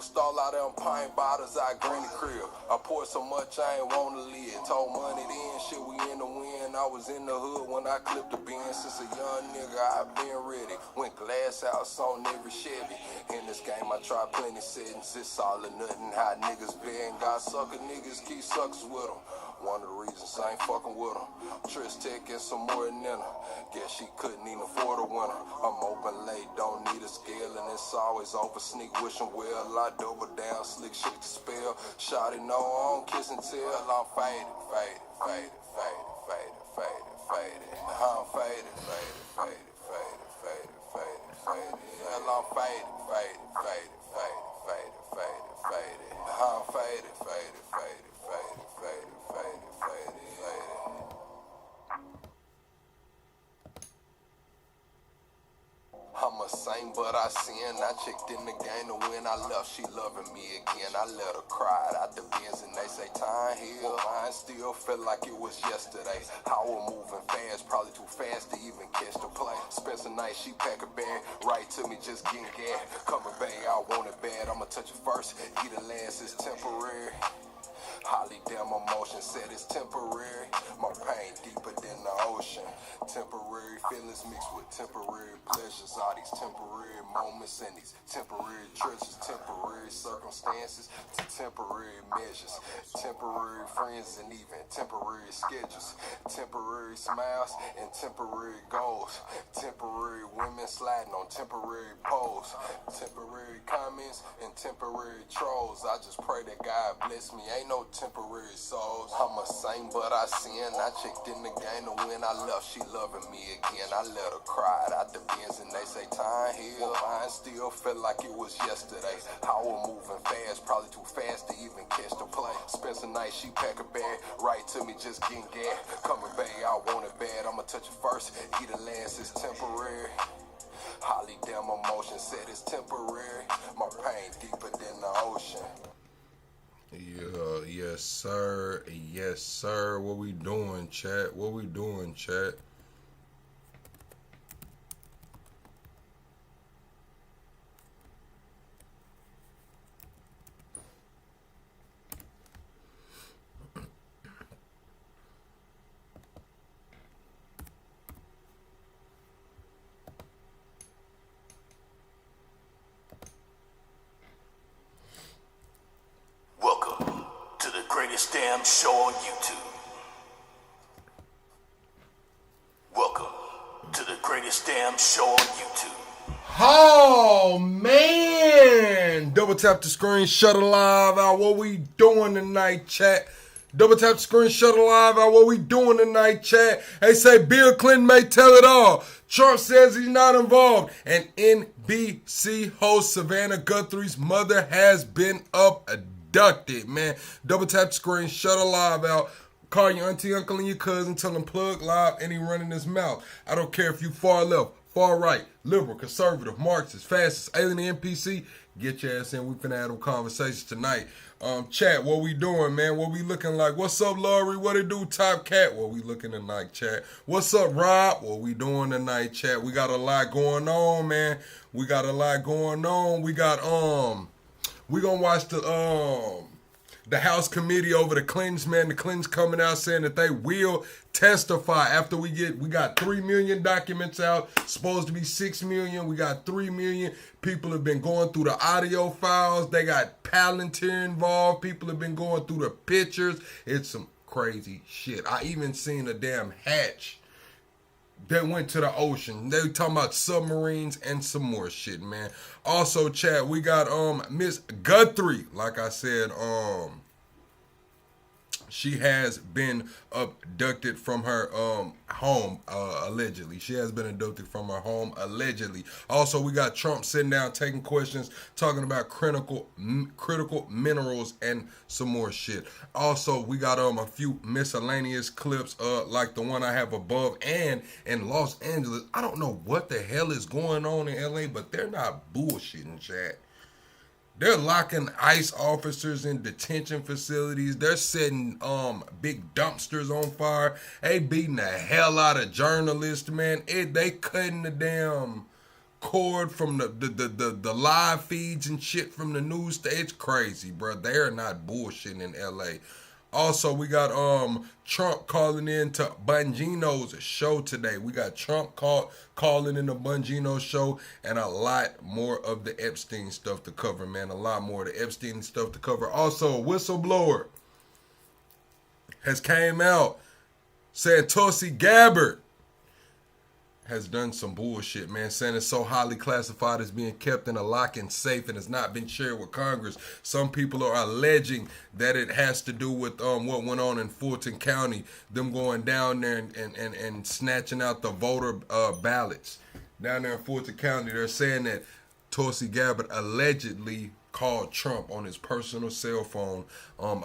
Stall out them pint bottles, I granny crib. I poured so much I ain't want to live. Told money then, shit, we in the wind. I was in the hood when I clipped the bin. Since a young nigga, I been ready. Went glass house on every Chevy. In this game, I tried plenty settings. It's all or nothing. How niggas been. Got sucker niggas, keep suckers with them. One of the reasons I ain't fucking with them. Trish Tech and some more than her. Guess she couldn't even afford a winner. I'm open late, don't need a scale, and it's always over. Sneak wishing well, I double down, slick shit to spell. Shawty no on, kiss and tell. I'm faded, faded, faded, faded, faded, faded, faded. I'm faded, faded, faded, faded, faded, faded, faded. Hell, I'm faded, faded, faded, faded, faded, faded, faded. I'm faded, faded, faded, faded, faded, faded, faded, faded. I'm a saint, but I sin. I checked in the game to win. I left, she loving me again. I let her cry out the bins, and they say time heal. Mine still felt like it was yesterday. I was moving fast, probably too fast to even catch the play. Spent the night, she pack a bag, right to me, just getting gas. Coming back, I want it bad. I'ma touch it first, eat it last, it's temporary. Holly damn emotion said it's temporary. My pain deeper than the ocean. Temporary feelings mixed with temporary pleasures. All these temporary moments and these temporary treasures. Temporary circumstances to temporary measures. Temporary friends and even temporary schedules. Temporary smiles and temporary goals. Temporary women sliding on temporary poles. Temporary comments and temporary trolls. I just pray that God bless me. Ain't no temporary souls. I'm a saint, but I sin. I checked in the game to win. I left, she loving me again. I let her cry out the bins, and they say time heal. Mine still felt like it was yesterday. I was moving fast, probably too fast to even catch the play. Spent the night, she pack a bag, right to me, just getting gas. Coming back, I want it bad. I'ma touch it first, eat it last, it's temporary. Holly damn emotion said it's temporary. My pain deeper than the ocean. Yeah, yes sir, yes sir. What we doing, chat? What we doing, chat? Damn show on YouTube. Welcome to the greatest damn show on YouTube. Oh man! Double tap the screen, shut it live out. What we doing tonight, chat? Double tap the screen, shut it live out. What we doing tonight, chat? They say Bill Clinton may tell it all. Trump says he's not involved. And NBC host Savannah Guthrie's mother has been abducted, man. Double tap the screen, shut it live out. Call your auntie, uncle, and your cousin. Tell them plug live and he running his mouth. I don't care if you far left, far right, liberal, conservative, Marxist, fascist, alien, NPC. Get your ass in. We finna have them conversations tonight. Chat, what we doing, man? What we looking like? What's up, Laurie? What it do, Top Cat? What we looking tonight, chat? What's up, Rob? What we doing tonight, chat? We got a lot going on, man. We got a lot going on. We got, we gonna watch the House committee over the Clintons, man. The Clintons coming out saying that they will testify after we got 3 million documents out, supposed to be 6 million. We got 3 million. People have been going through the audio files. They got Palantir involved. People have been going through the pictures. It's some crazy shit. I even seen a damn hatch that went to the ocean. They talking about submarines and some more shit, man. Also, chat, we got Miss Guthrie. Like I said, she has been abducted from her home, allegedly. She has been abducted from her home, allegedly. Also, we got Trump sitting down taking questions, talking about critical minerals and some more shit. Also, we got a few miscellaneous clips, like the one I have above, and in Los Angeles. I don't know what the hell is going on in LA, but they're not bullshitting, chat. They're locking ICE officers in detention facilities. They're setting big dumpsters on fire. They beating the hell out of journalists, man. They cutting the damn cord from the live feeds and shit from the news. It's crazy, bro. They're not bullshitting in LA. Also, we got Trump calling in to Bongino's show today. We got Trump calling in the Bongino show, and a lot more of the Epstein stuff to cover, man. A lot more of the Epstein stuff to cover. Also, a whistleblower has came out saying Tulsi Gabbard has done some bullshit, man, saying it's so highly classified, it's being kept in a lock and safe and has not been shared with Congress. Some people are alleging that it has to do with what went on in Fulton County, them going down there and snatching out the voter ballots. Down there in Fulton County, they're saying that Tulsi Gabbard allegedly called Trump on his personal cell phone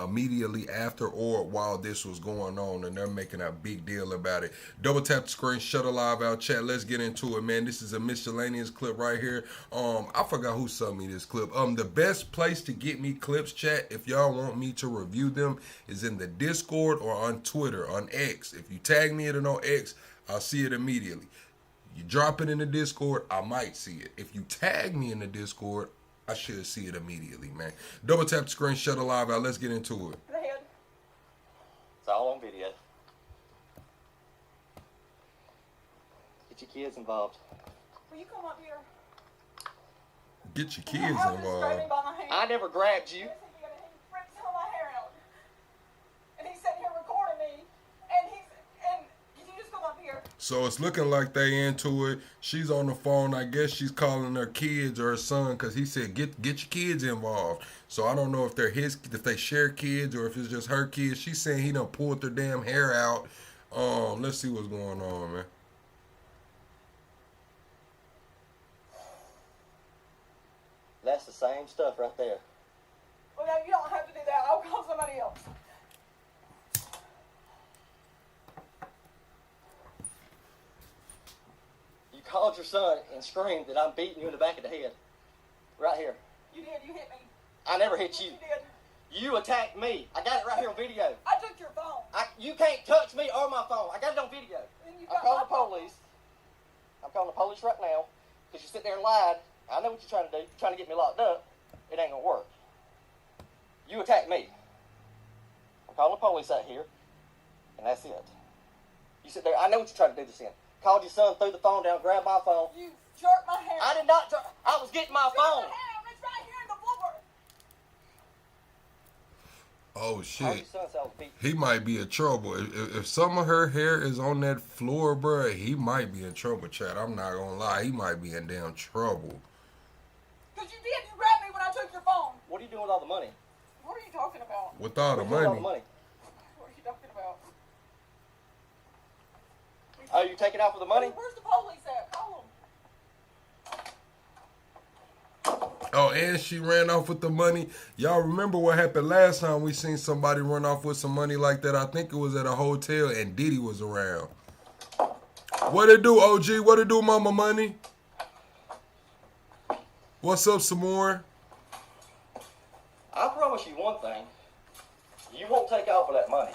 immediately after or while this was going on, and they're making a big deal about it. Double tap the screen, shut a live out chat. Let's get into it, man. This is a miscellaneous clip right here. I forgot who sent me this clip. The best place to get me clips, chat, if y'all want me to review them, is in the Discord or on Twitter, on X. If you tag me in it on X, I'll see it immediately. You drop it in the Discord, I might see it. If you tag me in the Discord, I should see it immediately, man. Double tap the screen, shut a live out. Let's get into it. Go ahead. It's all on video. Get your kids involved. Will you come up here? Get your How kids just grabbed me involved. by my hand. I never grabbed you. He ripped some of my hair out. And he's sitting here recording me. And can you just come up here? So it's looking like they into it. She's on the phone. I guess she's calling her kids or her son because he said get your kids involved. So I don't know if they're if they share kids or if it's just her kids. She's saying he done pulled their damn hair out. Let's see what's going on, man. That's the same stuff right there. Well, no, you don't have to do that. I'll call somebody else. You called your son and screamed that I'm beating you in the back of the head. Right here. You did. You hit me. I never hit you. You did. You attacked me. I got it right here on video. I took your phone. You can't touch me or my phone. I got it on video. And you I'm got calling my the phone. police. I'm calling the police right now because you sit there and lied. I know what you're trying to do. You're trying to get me locked up. It ain't gonna work. You attacked me. I'm calling the police out here, and that's it. You sit there. I know what you're trying to do this in. Called your son, threw the phone down, grabbed my phone. You jerked my hair. I did not. I was getting my Jerked phone. my hair. It's right here in the floor. Oh Called shit. your son, so I was beating. He might be in trouble. If some of her hair is on that floor, bruh, he might be in trouble, chat. I'm not gonna lie. He might be in damn trouble. Because you did. You grabbed me when I took your phone. What are you doing with all the money? What are you talking about? With all the What are you doing with all the money. money? What are you talking about? Oh, you taking out for the money? Where's the police at? Call them. Oh, and she ran off with the money. Y'all remember what happened last time we seen somebody run off with some money like that? I think it was at a hotel and Diddy was around. What it do, OG? What it do, Mama Money? What's up, some more? I promise you one thing. You won't take off for that money.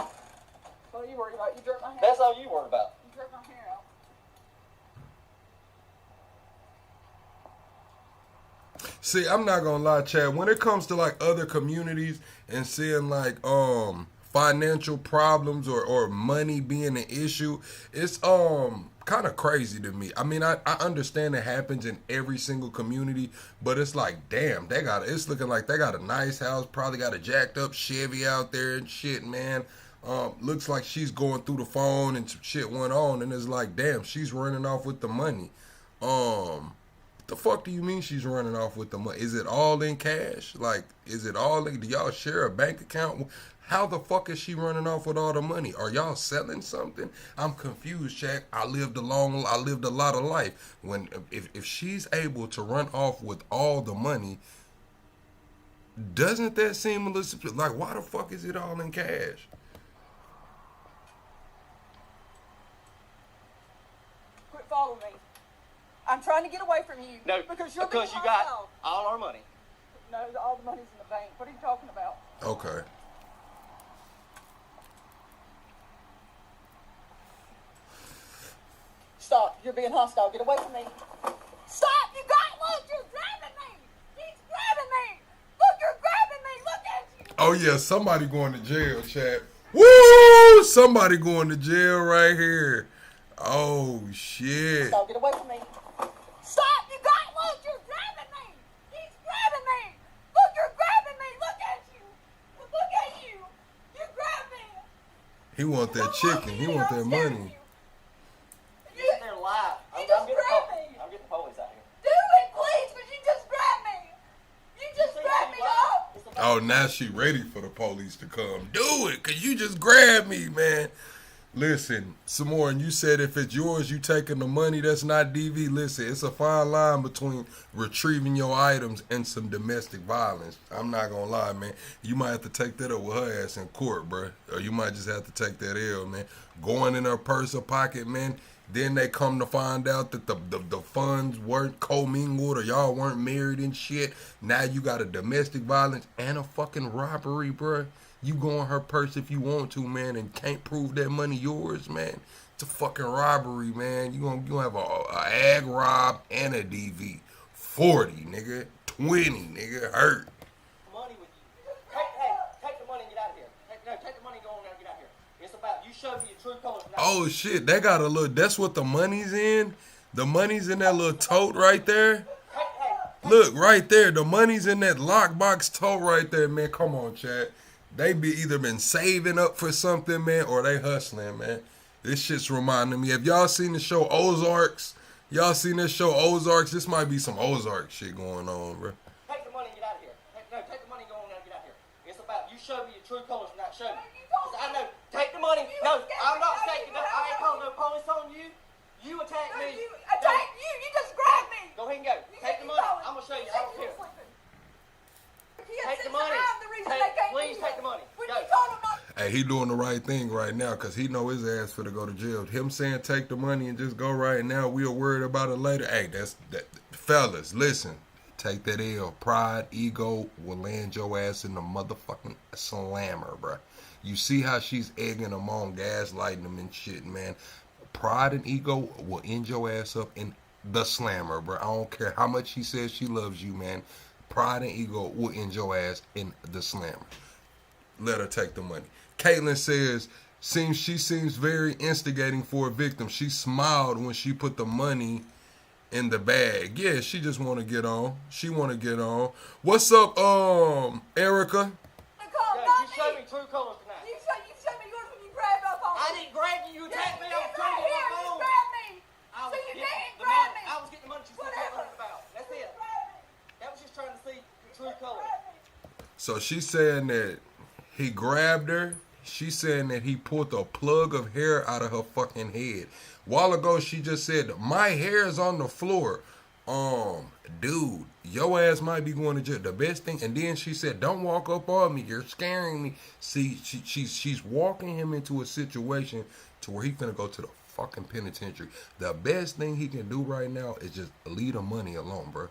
What are you worried about? You jerked my hair. That's all you worried about. You jerked my hair out. See, I'm not gonna lie, Chad. When it comes to like other communities and seeing like financial problems or money being an issue, it's kind of crazy to me. I mean, I understand it happens in every single community, but it's like, damn, it's looking like they got a nice house, probably got a jacked up Chevy out there and shit, man. Looks like she's going through the phone and some shit went on, and it's like, damn, she's running off with the money. The fuck do you mean she's running off with the money? Is it all in cash? Like, is it all in, do y'all share a bank account? How the fuck is she running off with all the money? Are y'all selling something? I'm confused, Shaq. I lived a lot of life. If she's able to run off with all the money, doesn't that seem a little, like, why the fuck is it all in cash? Quit following me. I'm trying to get away from you. No, because you're because being you got hostile. all our money. No, all the money's in the bank. What are you talking about? Okay. Stop. You're being hostile. Get away from me. Stop. Oh yeah, somebody going to jail, chat. Woo! Somebody going to jail right here. Oh shit. So get away from me. Stop! You got look! You're grabbing me! He's grabbing me! Look, you're grabbing me! Look at you! Look at you! You grabbed me! He want that chicken. He want that money. You sit there and lie. You just grabbed me! I'm getting the police out here. Do it, please, because you just grabbed me! You just grabbed me up! Oh, now she ready for the police to come. Do it, cause you just grabbed me, man. Listen, some more, and you said if it's yours, you taking the money. That's not DV. Listen, it's a fine line between retrieving your items and some domestic violence. I'm not gonna lie, man. You might have to take that up with her ass in court, bro. Or you might just have to take that L, man. Going in her purse or pocket, man. Then they come to find out that the funds weren't commingled or y'all weren't married and shit. Now you got a domestic violence and a fucking robbery, bruh. You go in her purse if you want to, man, and can't prove that money yours, man. It's a fucking robbery, man. You gonna have a ag rob and a DV. 40, nigga. 20, nigga. Hurt. Money with you. Take the money and get out of here. Take the money and go on now and get out of here. It's about you show me your true colors now. Oh shit, they got a little. That's what the money's in. The money's in that little tote right there. Look right there. The money's in that lockbox tote right there, man. Come on, Chad. They be either been saving up for something, man, or they hustling, man. This shit's reminding me. Have y'all seen the show Ozarks? Y'all seen this show Ozarks? This might be some Ozark shit going on, bro. Take the money and get out of here. Take the money and go on now and get out of here. It's about you show me your true colors and not show me. I know. Take the money. No, I'm not taking it. I ain't calling no police on you. You attack me. You attacked you! You just grabbed me! Go ahead and go. Take the money. I'm gonna show you. I don't care. Take the money. Please take the money. Go. Hey, he doing the right thing right now because he know his ass for to go to jail. Him saying take the money and just go right now, we'll worry about it later. Hey, that. Fellas, listen. Take that L. Pride, ego will land your ass in the motherfucking slammer, bruh. You see how she's egging them on, gaslighting them and shit, man. Pride and ego will end your ass up in the slammer, bruh. I don't care how much she says she loves you, man. Pride and ego will end your ass in the slammer. Let her take the money. Caitlin says, she seems very instigating for a victim. She smiled when she put the money in the bag. Yeah, she just want to get on. She want to get on. What's up, Erica? You show me true colors tonight. You show me yours when you grabbed up on me. I didn't grab you. You attacked me. I was trying to get my phone. You grabbed me. So you didn't grab me. I was getting the money you said about. That's it. That was just trying to see the true colors. So she's saying that he grabbed her. She's saying that he pulled a plug of hair out of her fucking head. While ago, she just said, my hair is on the floor. Dude, your ass might be going to jail. The best thing, and then she said, don't walk up on me. You're scaring me. See, she's walking him into a situation to where he's finna go to the fucking penitentiary. The best thing he can do right now is just leave the money alone, bro.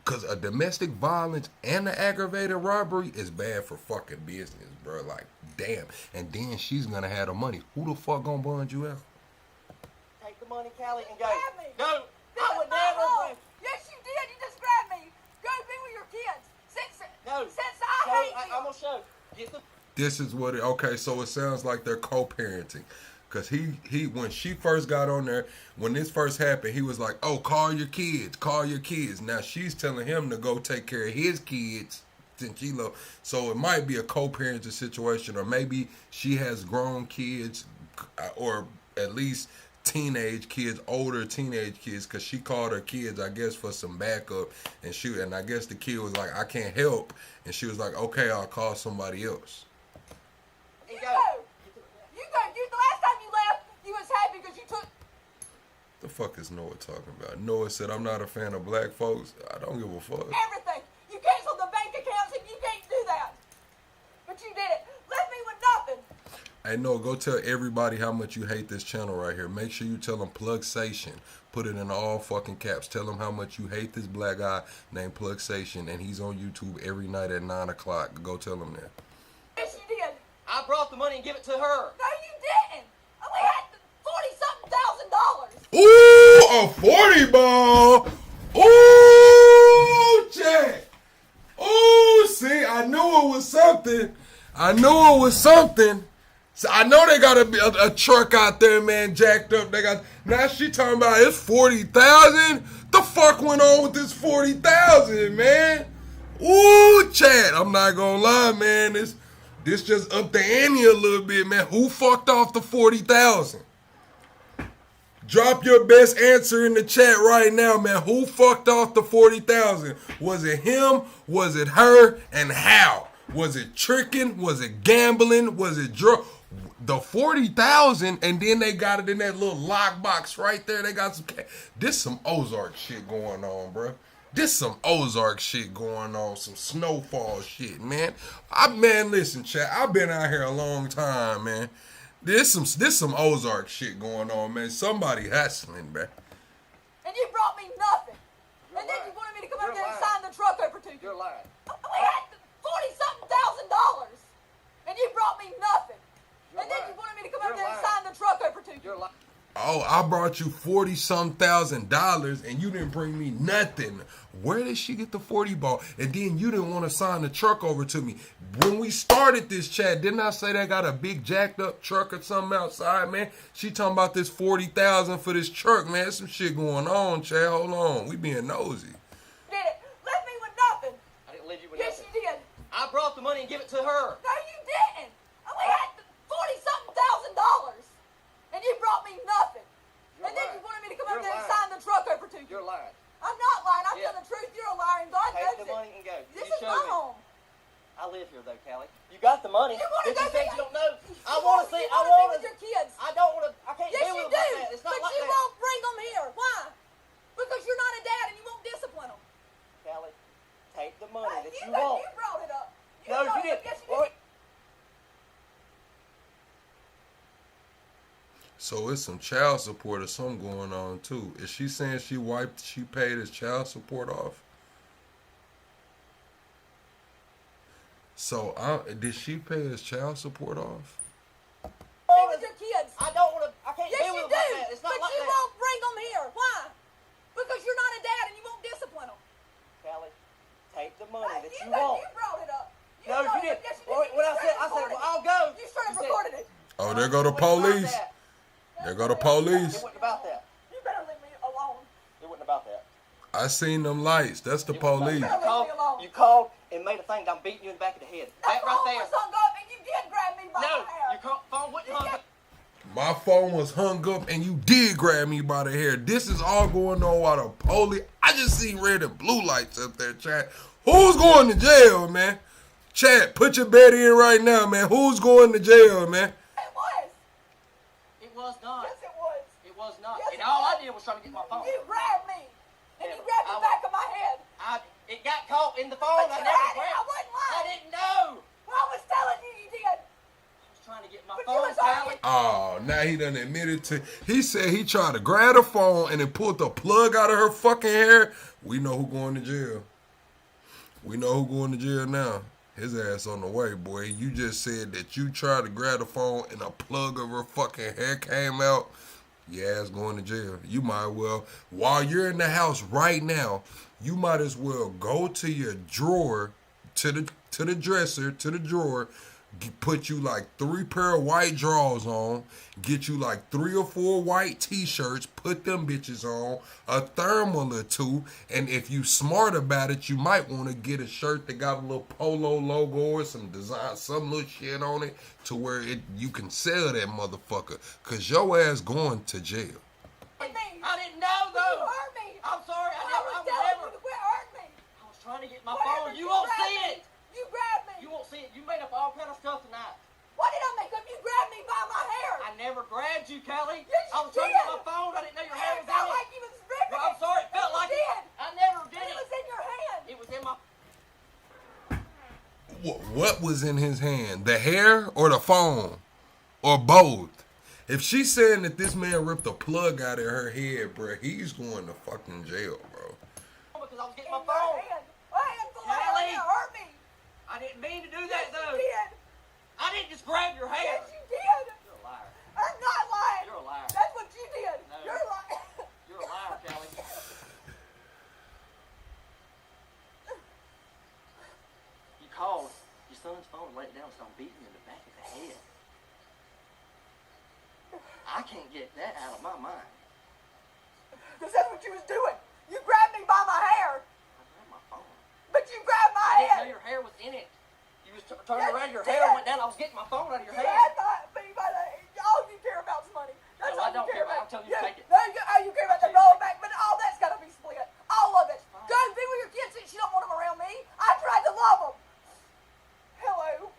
Because a domestic violence and an aggravated robbery is bad for fucking business, bro. Like, damn. And then she's going to have the money. Who the fuck going to bond you out? Take the money, Callie, and go. Grab me. No, This I is would my never. home. Yes, you did. You just grabbed me. Go be with your kids. Since I hate you. I'm going to show. Get the. This is what it, okay, so it sounds like they're co-parenting. Because he when she first got on there, when this first happened, he was like, oh, call your kids. Now she's telling him to go take care of his kids. So it might be a co-parenting situation, or maybe she has grown kids, or at least teenage kids, older teenage kids, because she called her kids, I guess, for some backup, and I guess the kid was like, I can't help, and she was like, okay, I'll call somebody else. You go. The last time you left, you was happy because you took. The fuck is Noah talking about? Noah said, I'm not a fan of black folks. I don't give a fuck. Everything. You canceled the bank accounts and you can't do that. But you did it. Left me with nothing. Hey, Noah, go tell everybody how much you hate this channel right here. Make sure you tell them Plugsation. Put it in all fucking caps. Tell them how much you hate this black guy named Plugsation, and he's on YouTube every night at 9 o'clock. Go tell him that. Yes, you did. I brought the money and give it to her. No, you didn't. I only had $40-something thousand. Ooh, a 40 ball. Ooh, Jack. Ooh, see, I knew it I knew it was something. So I know they got a truck out there, man, jacked up. They got now she talking about it's 40,000. The fuck went on with this 40,000, man? Ooh, Chad, I'm not gonna lie, man. This just upped the ante a little bit, man. Who fucked off the 40,000? Drop your best answer in the chat right now, man. Who fucked off the 40,000? Was it him? Was it her? And how? Was it tricking? Was it gambling? Was it drug? The 40,000, and then they got it in that little lockbox right there. They got some. This some Ozark shit going on, bro. This some Ozark shit going on. Some snowfall shit, man. Man, listen, chat. I've been out here a long time, man. This some Ozark shit going on, man. Somebody hustling, bro. And you brought me nothing. And then you wanted me to come over there and sign the truck over to you. You're lying. We had $40-something thousand. And you brought me nothing. And then you wanted me to come over there and sign the truck over to you. You're lying. Oh, I brought you $40,000 and you didn't bring me nothing. Where did she get the 40 ball? And then you didn't want to sign the truck over to me. When we started this chat, didn't I say they got a big jacked up truck or something outside, man? She talking about this 40,000 for this truck, man. There's some shit going on, Chad. Hold on. We being nosy. Did it? Left me with nothing. I didn't leave you with Yes, nothing. you did. I brought the money and give it to her. No, you didn't. We had $40-something thousand. And you brought me nothing. You're And then lying. you wanted me to come over You're there and lying. sign the truck over to you. You're lying. I'm not lying. I'm Yeah. telling the truth. You're a liar, and God Take knows the it. money and go. This You is showed my me. home. I live here though, Callie. You got the money. You wanna Did you go say be- you don't know? You I want to see. I be want with to. your kids. I don't want to. I can't Yes, deal you with them do. like that. It's not But like you that. won't bring them here. Why? Because you're not a dad, and you won't discipline them. Callie, take the money that you You want. brought it up. No, brought you it up. didn't. Yes, you Well, did. So it's some child support or something going on too. Is she saying she paid his child support off? So did she pay his child support off? Be with your kids. I don't want to. I can't Yes, deal you with do. them like that. It's not But like you that. won't bring them here. Why? Because you're not a dad, and you won't discipline them. Callie, take the money that you You want. brought it up. No, brought you it up. didn't. Yes, you Well, did. when You I straight said, recorded well, it. I'll go. You straight said- recorded it. Oh, there go the It wasn't about police. that. There go the It police. wasn't about that. You better leave me alone. It wasn't about that. I seen them lights. That's the It wasn't police. about that. Leave me alone. You called and made a thing that I'm beating you in the back of the head. That That right phone there. was hung up, and you did grab me by No, the hair. your phone wouldn't hung up. My phone was hung up and you did grab me by the hair. This is all going on while the police. I just see red and blue lights up there, Chad. Who's going to jail, man? Chad, put your bet in right now, man. Who's going to jail, man? It was. It was not. Yes, it was. It was not. Yes, And it all I was. did was try to get my phone. You grabbed me. And you Never. grabbed I the was- back of my head. It got caught in the phone. But I you never had it. grabbed. I wasn't lying. I didn't know. Well, I was telling you you did. I was trying to get my But you phone, was Callie. Oh, now he done admitted to. He said he tried to grab the phone and then pulled the plug out of her fucking hair. We know who going to jail. We know who going to jail now. His ass on the way, boy. You just said that you tried to grab the phone and a plug of her fucking hair came out. Your ass going to jail. You might well, while you're in the house right now, you might as well go to your drawer, to the dresser, to the drawer, put you like 3 pair of white drawers on, get you like 3 or 4 white t-shirts, put them bitches on, a thermal or 2, and if you smart about it, you might want to get a shirt that got a little polo logo or some design, some little shit on it, to where you can sell that motherfucker, cause your ass going to jail. I didn't know, though. You hurt me. I'm sorry. I I was would telling never. you to quit hurting me. I was trying to get my Whatever, phone. You won't grabbed see me. it. You grabbed me. You won't see it. You made up all kind of stuff tonight. What did I make up? You grabbed me by my hair. I never grabbed you, Callie. Yes, I you was trying to get did. my phone. I didn't know your And hair it was felt in like it. you was ripping Well, I'm it. sorry. It felt You like did. it. I never did It it. was in your hand. It was in my. What was in his hand? The hair or the phone? Or both? If she's saying that this man ripped a plug out of her head, bro, he's going to fucking jail, bro. Because I was getting In my your phone. hand. My hand full of hair. Callie. It hurt me. I didn't mean to do Yes, that, though. you did. I didn't just grab your hair. Yes, you did. You're a liar. I'm not lying. You're a liar. That's what you did. No. You're lying. You're a liar, Callie. You called your son's phone and laid it down and started beating can't get that out of my mind. Because that's what you was doing. You grabbed me by my hair. I grabbed my phone. But you grabbed my I didn't know head. your hair was in it. You was turning Yes, around, your you hair did. went down. I was getting my phone out of your You hand. had me by the all you care about is money. That's No, all I don't you care care about. about. I'll tell you to take it. No, all you care about the roll back, but all that's got to be split. All of it. Fine. Go be with your kids since you don't want them around me. I tried to love them. Hello.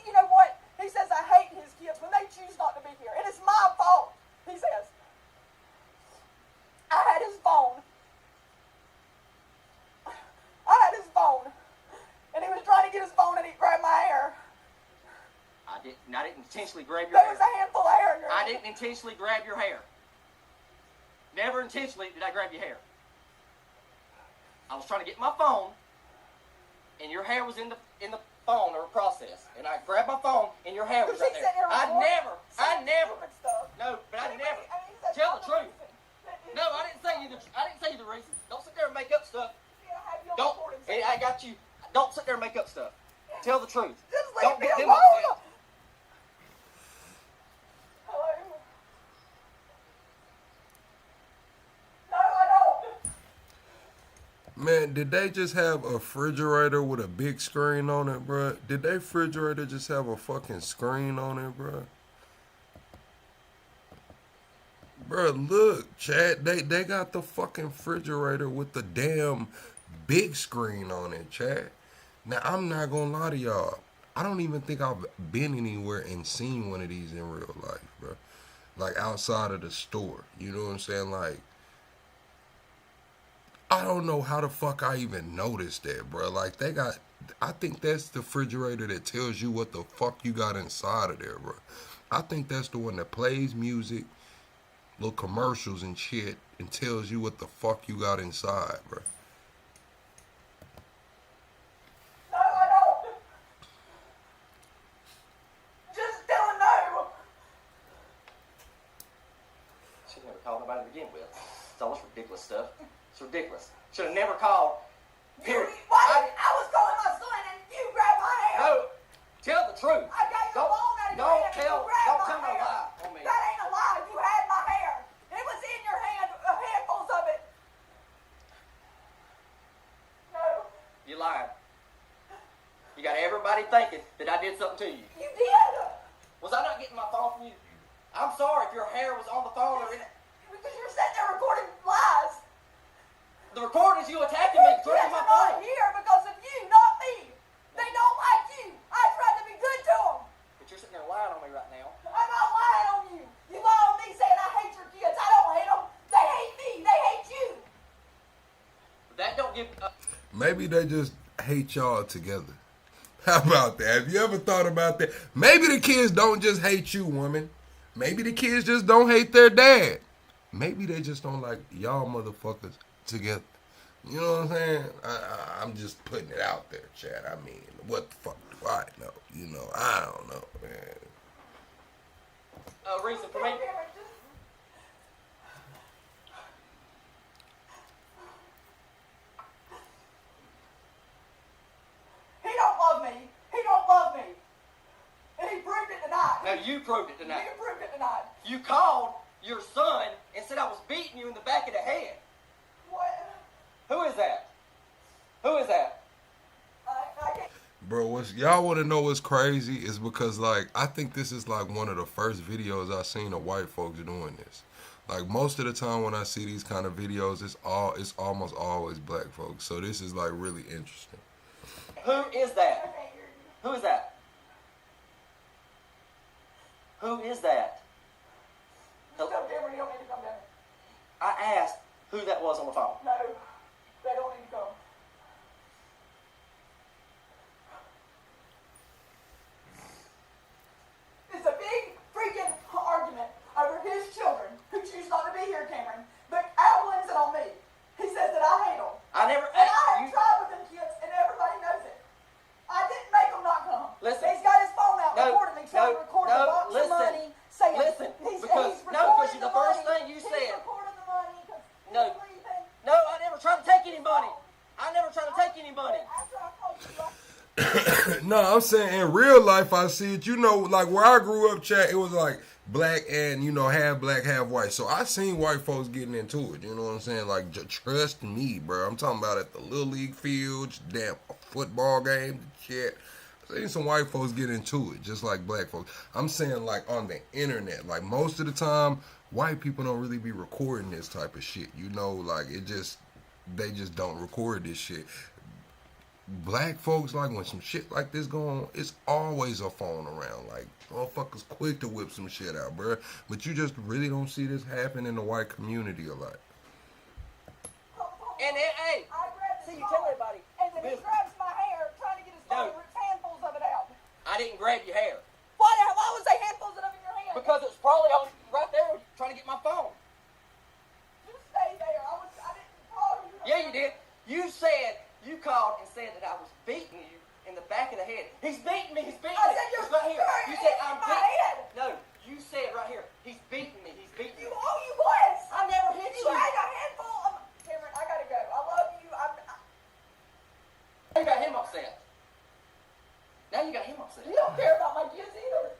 You know what? He says I hate his kids when they choose not to be here. And it's my fault, he says. I had his phone. And he was trying to get his phone and he grabbed my hair. I didn't intentionally grab your There hair. was a handful of hair in your I hand. didn't intentionally grab your hair. Never intentionally did I grab your hair. I was trying to get my phone, and your hair was in the phone or process, and I grabbed my phone, and your hair was Because right he sat there there. and recorded I never. stupid stuff. No, but I He never. said Tell the something truth. recent. No, I didn't say you the reason. Don't sit there and make up stuff. Yeah, I have you on Don't. recording, Hey, so- I got you. Don't sit there and make up stuff. Tell the truth. Just leave Don't me beat them alone. up. Hello? No, I don't. Man, did they just have a refrigerator with a big screen on it, bruh? Did they refrigerator just have a fucking screen on it, bruh? Bruh, look, Chad, they got the fucking refrigerator with the damn big screen on it, Chad. Now, I'm not gonna lie to y'all. I don't even think I've been anywhere and seen one of these in real life, bruh. Like, outside of the store. You know what I'm saying? Like, I don't know how the fuck I even noticed that, bro. Like, I think that's the refrigerator that tells you what the fuck you got inside of there, bro. I think that's the one that plays music, little commercials and shit, and tells you what the fuck you got inside, bro. No, I don't. Just tell him no. Should never called nobody to begin with. It's all this ridiculous stuff. It's ridiculous. Should have never called. Period. I was calling my son and you grabbed my hair. No. Tell the truth. I got your phone out of your hand and you grabbed Don't my tell no hair. lie on me. That ain't a lie. You had my hair. It was in your hand, handfuls of it. No. You lied. You got everybody thinking that I did something to you. You did. Was I not getting my phone from you? I'm sorry if your hair was on the phone or in it. Because you're sitting there recording lies. The recording is you attacking me, Yes, taking my I'm not phone. here because of you, not me. They don't like you. I tried to be good to them. But you're sitting there lying on me right now. I'm not lying on you. You lie on me saying I hate your kids. I don't hate them. They hate me. They hate you. That don't give. Maybe they just hate y'all together. How about that? Have you ever thought about that? Maybe the kids don't just hate you, woman. Maybe the kids just don't hate their dad. Maybe they just don't like y'all motherfuckers together. You know what I'm saying? I'm just putting it out there, Chad. I mean, what the fuck do I know? You know, I don't know, man. Reason for me. He don't love me. He don't love me. And he proved it tonight. No, you proved it tonight. You proved it tonight. You called your son and said I was beating you in the back of the head. What? Who is that? Who is that? I can't. Bro, y'all want to know what's crazy is because, like, I think this is like one of the first videos I've seen of white folks doing this. Like, most of the time when I see these kind of videos, it's almost always black folks. So this is like really interesting. Who is I that? can't hear you. Who is that? Who is that? Just come down. You don't need to come down. I asked who that was on the phone. No. They don't need to come. It's a big freaking argument over his children who choose not to be here, Cameron. But Al blames it on me. He says that I hate them. I never. And I have you, tried with them kids, and everybody knows it. I didn't make them not come. Listen. He's got his phone out No, recording me, trying to record the box listen, of money, saying listen, he's because- recording no, because the the first money. thing you He's said- recording the money 'cause No. he's leaving. no, I never tried to take any money. I never tried to take any money. After I told you, No, I'm saying in real life I see it. You know, like where I grew up, chat, it was like black and, you know, half black, half white. So I seen white folks getting into it. You know what I'm saying? Like, trust me, bro. I'm talking about at the Little League fields, damn football games, shit. I seen some white folks get into it, just like black folks. I'm saying like on the internet. Like most of the time, white people don't really be recording this type of shit. You know, like they just don't record this shit. Black folks, like when some shit like this go on, it's always a phone around. Like motherfuckers quick to whip some shit out, bro. But you just really don't see this happen in the white community a lot. And then, hey, see, you tell everybody. And then he grabs my hair, trying to get his phone, rips handfuls of it out. I didn't grab your hair. Why was they handfuls of it in your hand? Because it was probably on right there trying to get my phone. You stay there. I didn't call you. Yeah, you did. You called and said that I was beating you in the back of the head. He's beating me. He's beating me. I said you're It's right here. You said I'm my beating. head. No, you said right here. He's beating me. He's beating me. You was. I never hit You you. had a handful of. Cameron, I gotta go. I love you. You got him upset. Now you got him upset. You don't care about my kids either.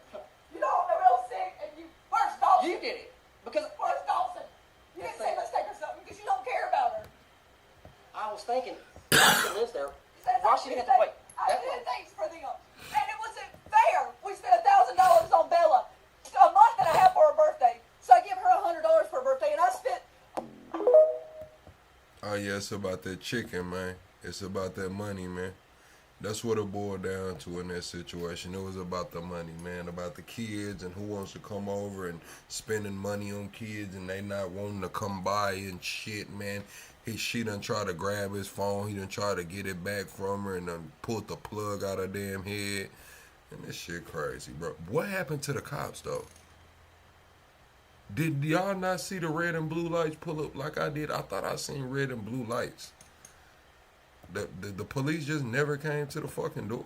You don't know real sick, and you first Dawson. You did it because Where's Dawson? You didn't say let's take her something because you don't care about her. I was thinking she lives there. Why she didn't have to wait? I did things for them, and it wasn't fair. We spent $1,000 on Bella, a month and a half for her birthday. So I give her $100 for her birthday, and I spent. Oh yeah, it's about that chicken, man. It's about that money, man. That's what it boiled down to in that situation. It was about the money, man, about the kids and who wants to come over and spending money on kids and they not wanting to come by and shit, man. She done try to grab his phone. He done try to get it back from her and done pulled the plug out of her damn head. And this shit crazy, bro. What happened to the cops, though? Did y'all not see the red and blue lights pull up like I did? I thought I seen red and blue lights. The police just never came to the fucking door.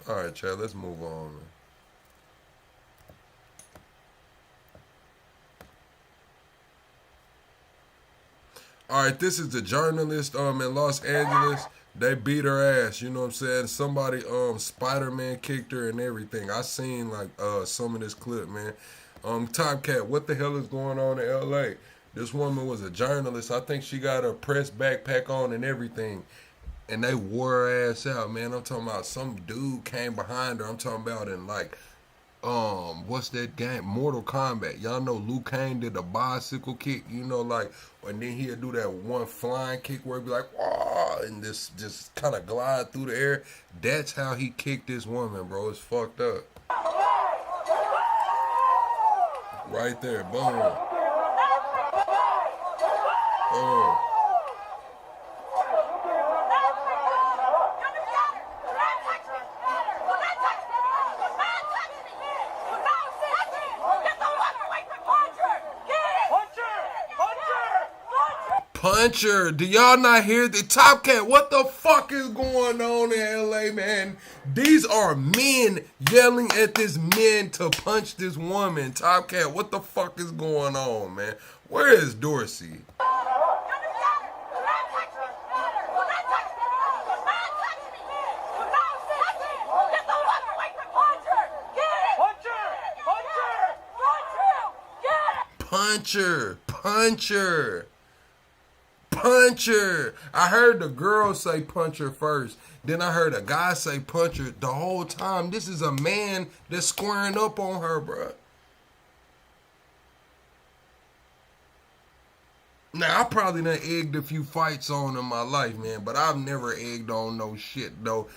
All right, Chad, let's move on, man. All right, this is the journalist in Los Angeles. They beat her ass, you know what I'm saying? Somebody Spider-Man kicked her and everything. I seen like some of this clip, man. Top Cat, what the hell is going on in LA? This woman was a journalist. I think she got her press backpack on and everything. And they wore her ass out, man. I'm talking about some dude came behind her. I'm talking about in like what's that game? Mortal Kombat. Y'all know Liu Kang did a bicycle kick, you know, like, and then he'd do that one flying kick where he'd be like, wah, and this just kind of glide through the air. That's how he kicked this woman, bro. It's fucked up. Right there, boom. Boom. Puncher, do y'all not hear the Top Cat? What the fuck is going on in LA, man? These are men yelling at this man to punch this woman. Top Cat, what the fuck is going on, man? Where is Dorsey? Puncher, puncher. Puncher. I heard the girl say puncher first. Then I heard a guy say puncher. The whole time, this is a man that's squaring up on her, bruh. Now, I probably done egged a few fights on in my life, man, but I've never egged on no shit, no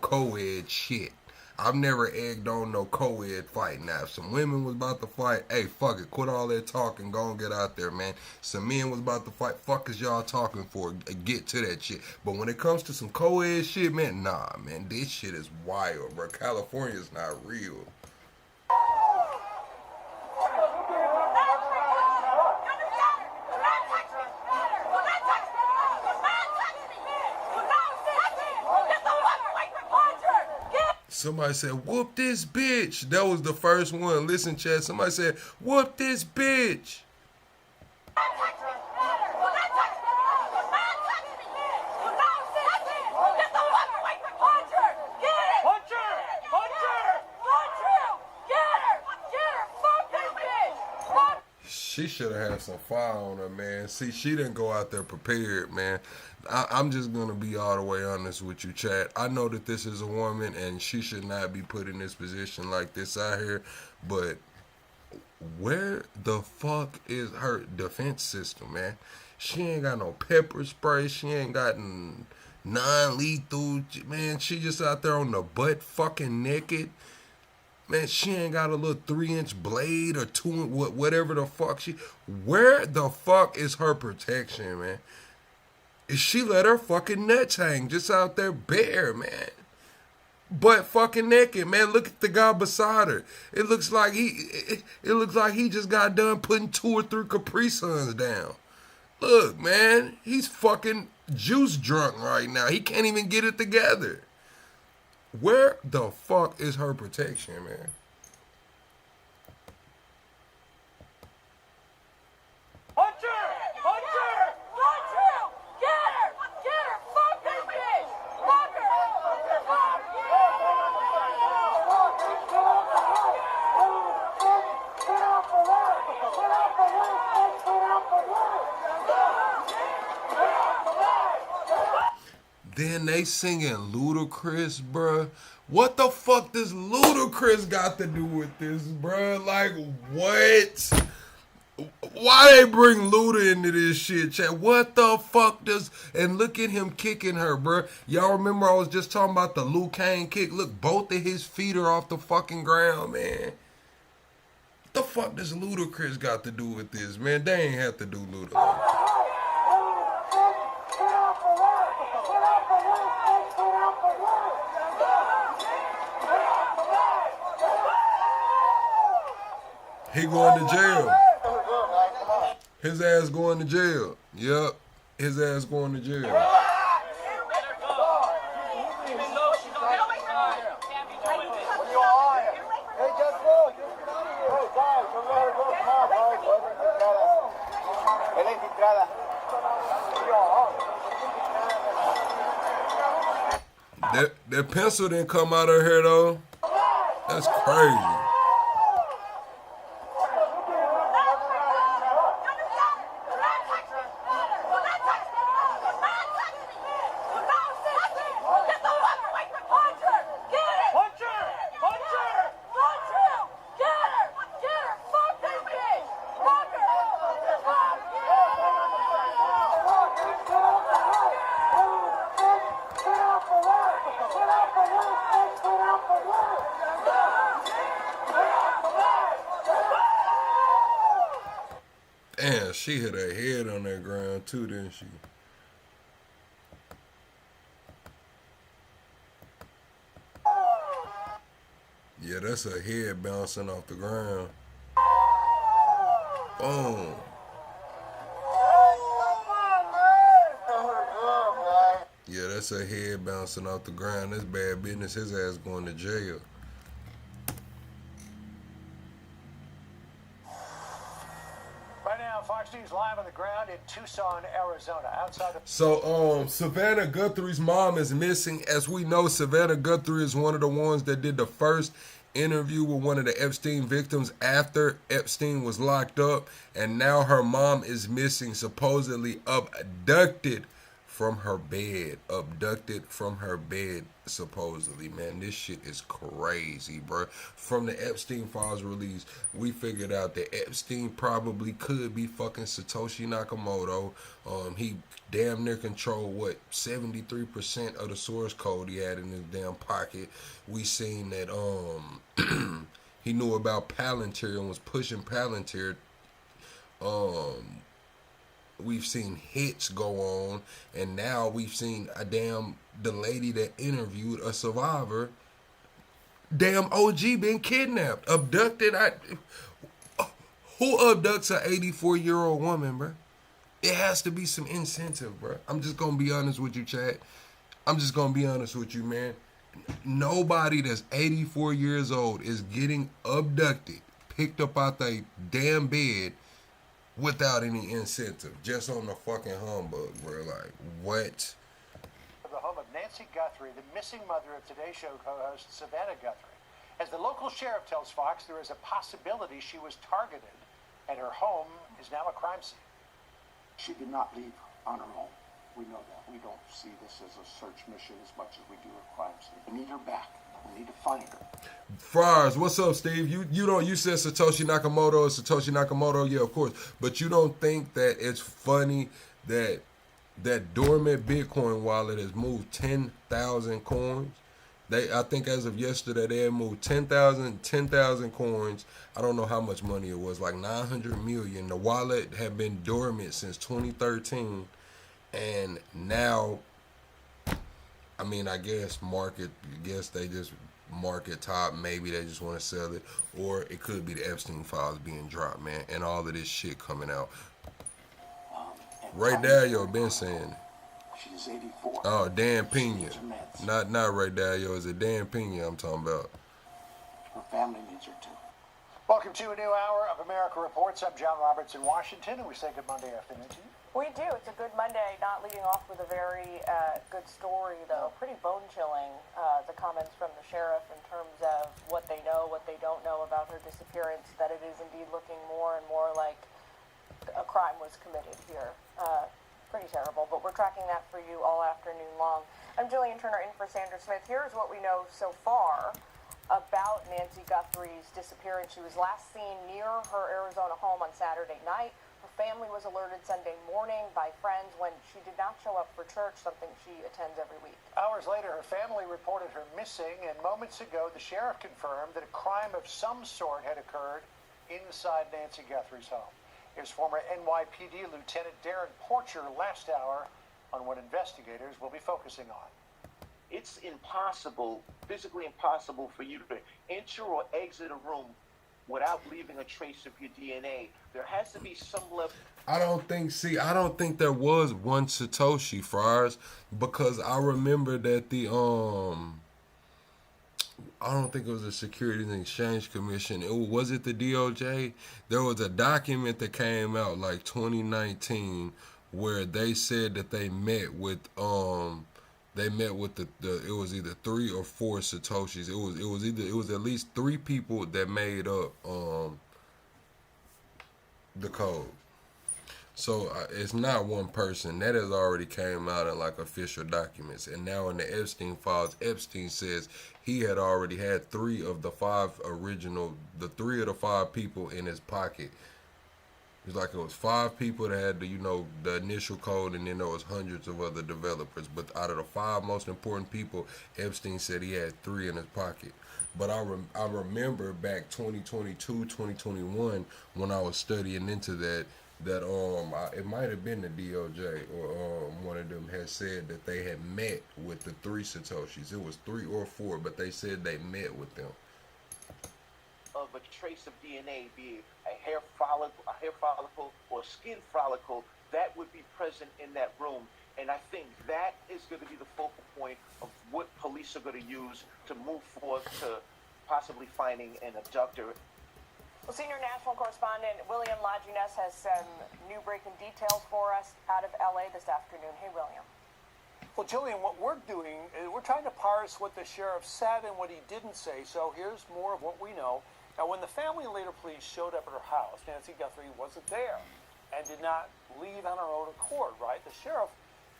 co-ed shit. I've never egged on no co-ed fight. Now, if some women was about to fight, hey, fuck it. Quit all that talking. Go and get out there, man. Some men was about to fight. Fuck is y'all talking for? Get to that shit. But when it comes to some co-ed shit, man, nah, man. This shit is wild, bro. California's not real. Somebody said, whoop this bitch. That was the first one. Listen, Chad. Somebody said, whoop this bitch. she should have had some fire on her, man. See, she didn't go out there prepared, man. I'm just going to be all the way honest with you, Chad. I know that this is a woman, and she should not be put in this position like this out here, but where the fuck is her defense system, man? She ain't got no pepper spray. She ain't got non-lethal. Man, she just out there on the butt fucking naked. Man, she ain't got a little 3-inch blade or 2, whatever the fuck she. Where the fuck is her protection, man? Is she let her fucking nuts hang just out there bare, man? Butt fucking naked, man. Look at the guy beside her. It looks like he just got done putting 2 or 3 Capri Suns down. Look, man, he's fucking juice drunk right now. He can't even get it together. Where the fuck is her protection, man? Hunter! Hunter! Hunter! Get her! Get her! Fuck this bitch! Fuck her! Then they singing Ludacris, bruh. What the fuck does Ludacris got to do with this, bruh? Like, what? Why they bring Luda into this shit, chat? What the fuck does... And look at him kicking her, bruh. Y'all remember I was just talking about the Luke Kane kick? Look, both of his feet are off the fucking ground, man. What the fuck does Ludacris got to do with this, man? They ain't have to do Luda. He going to jail. His ass going to jail. Yep. His ass going to jail. That pencil didn't come out of her though. That's crazy. Damn, she hit her head on that ground too, didn't she? Yeah, that's her head bouncing off the ground. Boom. Yeah, that's her head bouncing off the ground. That's bad business. His ass going to jail. Live on the ground in Tucson, Arizona, outside of... So, Savannah Guthrie's mom is missing. As we know, Savannah Guthrie is one of the ones that did the first interview with one of the Epstein victims after Epstein was locked up. And now her mom is missing, supposedly abducted from her bed. Abducted from her bed, supposedly. Man, this shit is crazy, bro. From the Epstein files release, we figured out that Epstein probably could be fucking Satoshi Nakamoto. He damn near controlled, what, 73% of the source code he had in his damn pocket. We seen that he knew about Palantir and was pushing Palantir. We've seen hits go on, and now we've seen the lady that interviewed a survivor, damn OG, been kidnapped, abducted. Who abducts an 84-year-old woman, bro? It has to be some incentive, bro. I'm just gonna be honest with you, Chad. I'm just gonna be honest with you, man. Nobody that's 84 years old is getting abducted, picked up out their damn bed without any incentive, just on the fucking humbug, bro. Like, what? The home of Nancy Guthrie, the missing mother of Today Show co-host Savannah Guthrie. As the local sheriff tells Fox, there is a possibility she was targeted and her home is now a crime scene. She did not leave on her own. We know that. We don't see this as a search mission as much as we do a crime scene. We need her back. We need to find her. Friars, what's up, Steve? You said Satoshi Nakamoto is Satoshi Nakamoto, yeah, of course. But you don't think that it's funny that that dormant Bitcoin wallet has moved 10,000 coins? I think as of yesterday, they had moved 10,000 coins. I don't know how much money it was, like 900 million. The wallet had been dormant since 2013, and now, I mean, I guess they just market top. Maybe they just want to sell it, or it could be the Epstein files being dropped, man, and all of this shit coming out. Ray Dalio been saying it. She's 84. Oh, Dan Pena. Not Ray Dalio. Is it Dan Pena I'm talking about? Her family needs her too. Welcome to a new hour of America Reports. I'm John Roberts in Washington, and we say good Monday afternoon to you. We do. It's a good Monday, not leading off with a very good story, though. Pretty bone-chilling, the comments from the sheriff in terms of what they know, what they don't know about her disappearance, that it is indeed looking more and more like a crime was committed here. Pretty terrible, but we're tracking that for you all afternoon long. I'm Jillian Turner in for Sandra Smith. Here's what we know so far about Nancy Guthrie's disappearance. She was last seen near her Arizona home on Saturday night. Her family was alerted Sunday morning by friends when she did not show up for church, something she attends every week. Hours later, her family reported her missing, and moments ago, the sheriff confirmed that a crime of some sort had occurred inside Nancy Guthrie's home. Here's former NYPD Lieutenant Darren Porcher last hour on what investigators will be focusing on. It's impossible, physically impossible, for you to enter or exit a room without leaving a trace of your DNA. There has to be some level. I don't think there was one Satoshi, Friars, because I remember that I don't think it was the Securities and Exchange Commission. Was it the DOJ? There was a document that came out like 2019 where they said that they met with the it was either 3 or 4 Satoshis. It was at least 3 people that made up the code. So it's not one person. That has already came out in like official documents. And now in the Epstein files, Epstein says he had already had 3 of the 5 people in his pocket. It's like it was 5 people that had the initial code, and then there was hundreds of other developers. But out of the 5 most important people, Epstein said he had 3 in his pocket. But I remember back 2022, 2021, when I was studying into that it might have been the DOJ or one of them had said that they had met with the 3 Satoshis. It was 3 or 4, but they said they met with them. Of a trace of DNA, be it a hair follicle or skin follicle, that would be present in that room. And I think that is going to be the focal point of what police are going to use to move forth to possibly finding an abductor. Well, senior national correspondent William Lajeunesse has some new breaking details for us out of LA this afternoon. Hey, William. Well, Jillian, what we're doing is we're trying to parse what the sheriff said and what he didn't say. So here's more of what we know. Now, when the family and later police showed up at her house, Nancy Guthrie wasn't there and did not leave on her own accord, right? The sheriff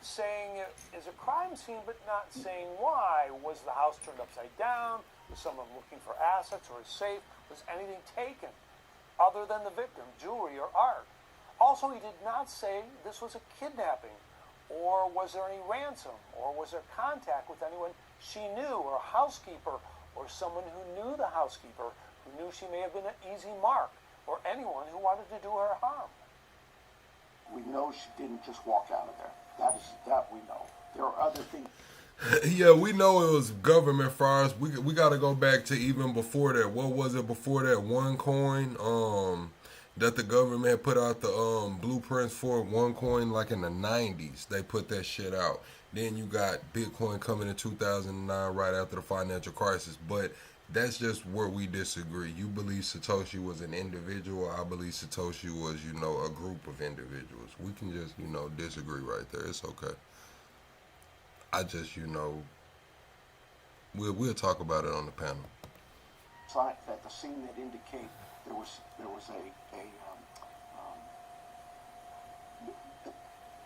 saying it is a crime scene, but not saying why. Was the house turned upside down? Was someone looking for assets or a safe? Was anything taken other than the victim, jewelry or art? Also, he did not say this was a kidnapping, or was there any ransom, or was there contact with anyone she knew, or a housekeeper, or someone who knew the housekeeper, who knew she may have been an easy mark, or anyone who wanted to do her harm. We know she didn't just walk out of there. That we know. There are other things. Yeah, we know it was government files. We got to go back to even before that. What was it before that? OneCoin, that the government put out the blueprints for OneCoin like in the 90s. They put that shit out. Then you got Bitcoin coming in 2009 right after the financial crisis. But that's just where we disagree. You believe Satoshi was an individual. I believe Satoshi was, a group of individuals. We can just, disagree right there. It's okay. I just, we'll talk about it on the panel. At the scene that indicate there was a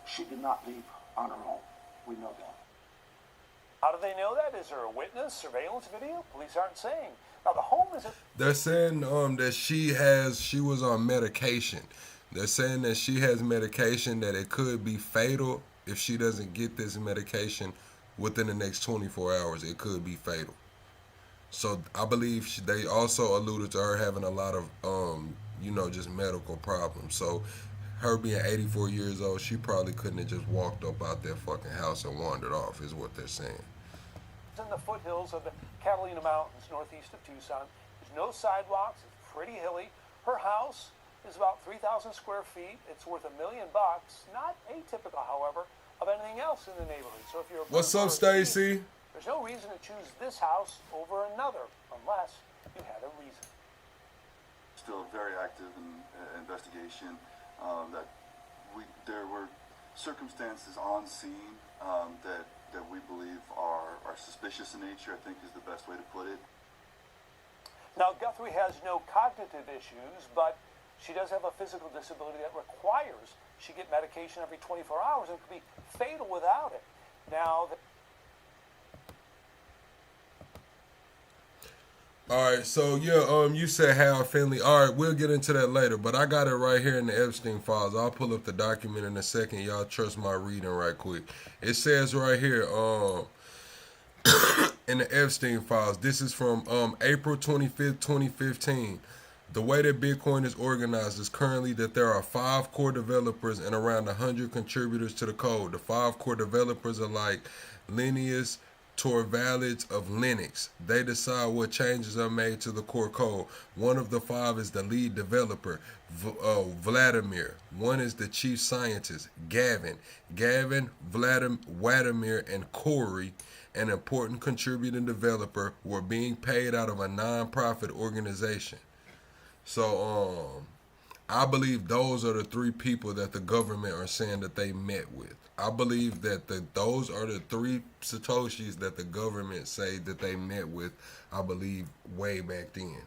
She did not leave on her own. We know that. How do they know that? Is there a witness, surveillance video? Police aren't saying. Now, the home is... They're saying that she was on medication. They're saying that she has medication that it could be fatal if she doesn't get this medication within the next 24 hours. It could be fatal. So I believe they also alluded to her having a lot of, just medical problems. So her being 84 years old, she probably couldn't have just walked up out that fucking house and wandered off, is what they're saying. In the foothills of the Catalina Mountains, northeast of Tucson. There's no sidewalks. It's pretty hilly. Her house is about 3,000 square feet. It's worth $1 million. Not atypical, however, of anything else in the neighborhood. So if you're What's up, Stacy? There's no reason to choose this house over another unless you had a reason. Still very active in investigation. There were circumstances on scene that we believe are suspicious in nature, I think is the best way to put it. Now, Guthrie has no cognitive issues, but she does have a physical disability that requires she get medication every 24 hours and could be fatal without it. Now, All right, so yeah, you said Hal Finley. All right, we'll get into that later, but I got it right here in the Epstein files. I'll pull up the document in a second. Y'all trust my reading right quick. It says right here, in the Epstein files, this is from April 25th, 2015. The way that Bitcoin is organized is currently that there are 5 core developers and around 100 contributors to the code. The 5 core developers are like Linus Torvalds of Linux. They decide what changes are made to the core code. One of the 5 is the lead developer, Vladimir. One is the chief scientist, Gavin, Vladimir, and Corey, an important contributing developer, were being paid out of a non-profit organization. So, I believe those are the 3 people that the government are saying that they met with. I believe that those are the 3 Satoshis that the government say that they met with, I believe, way back then.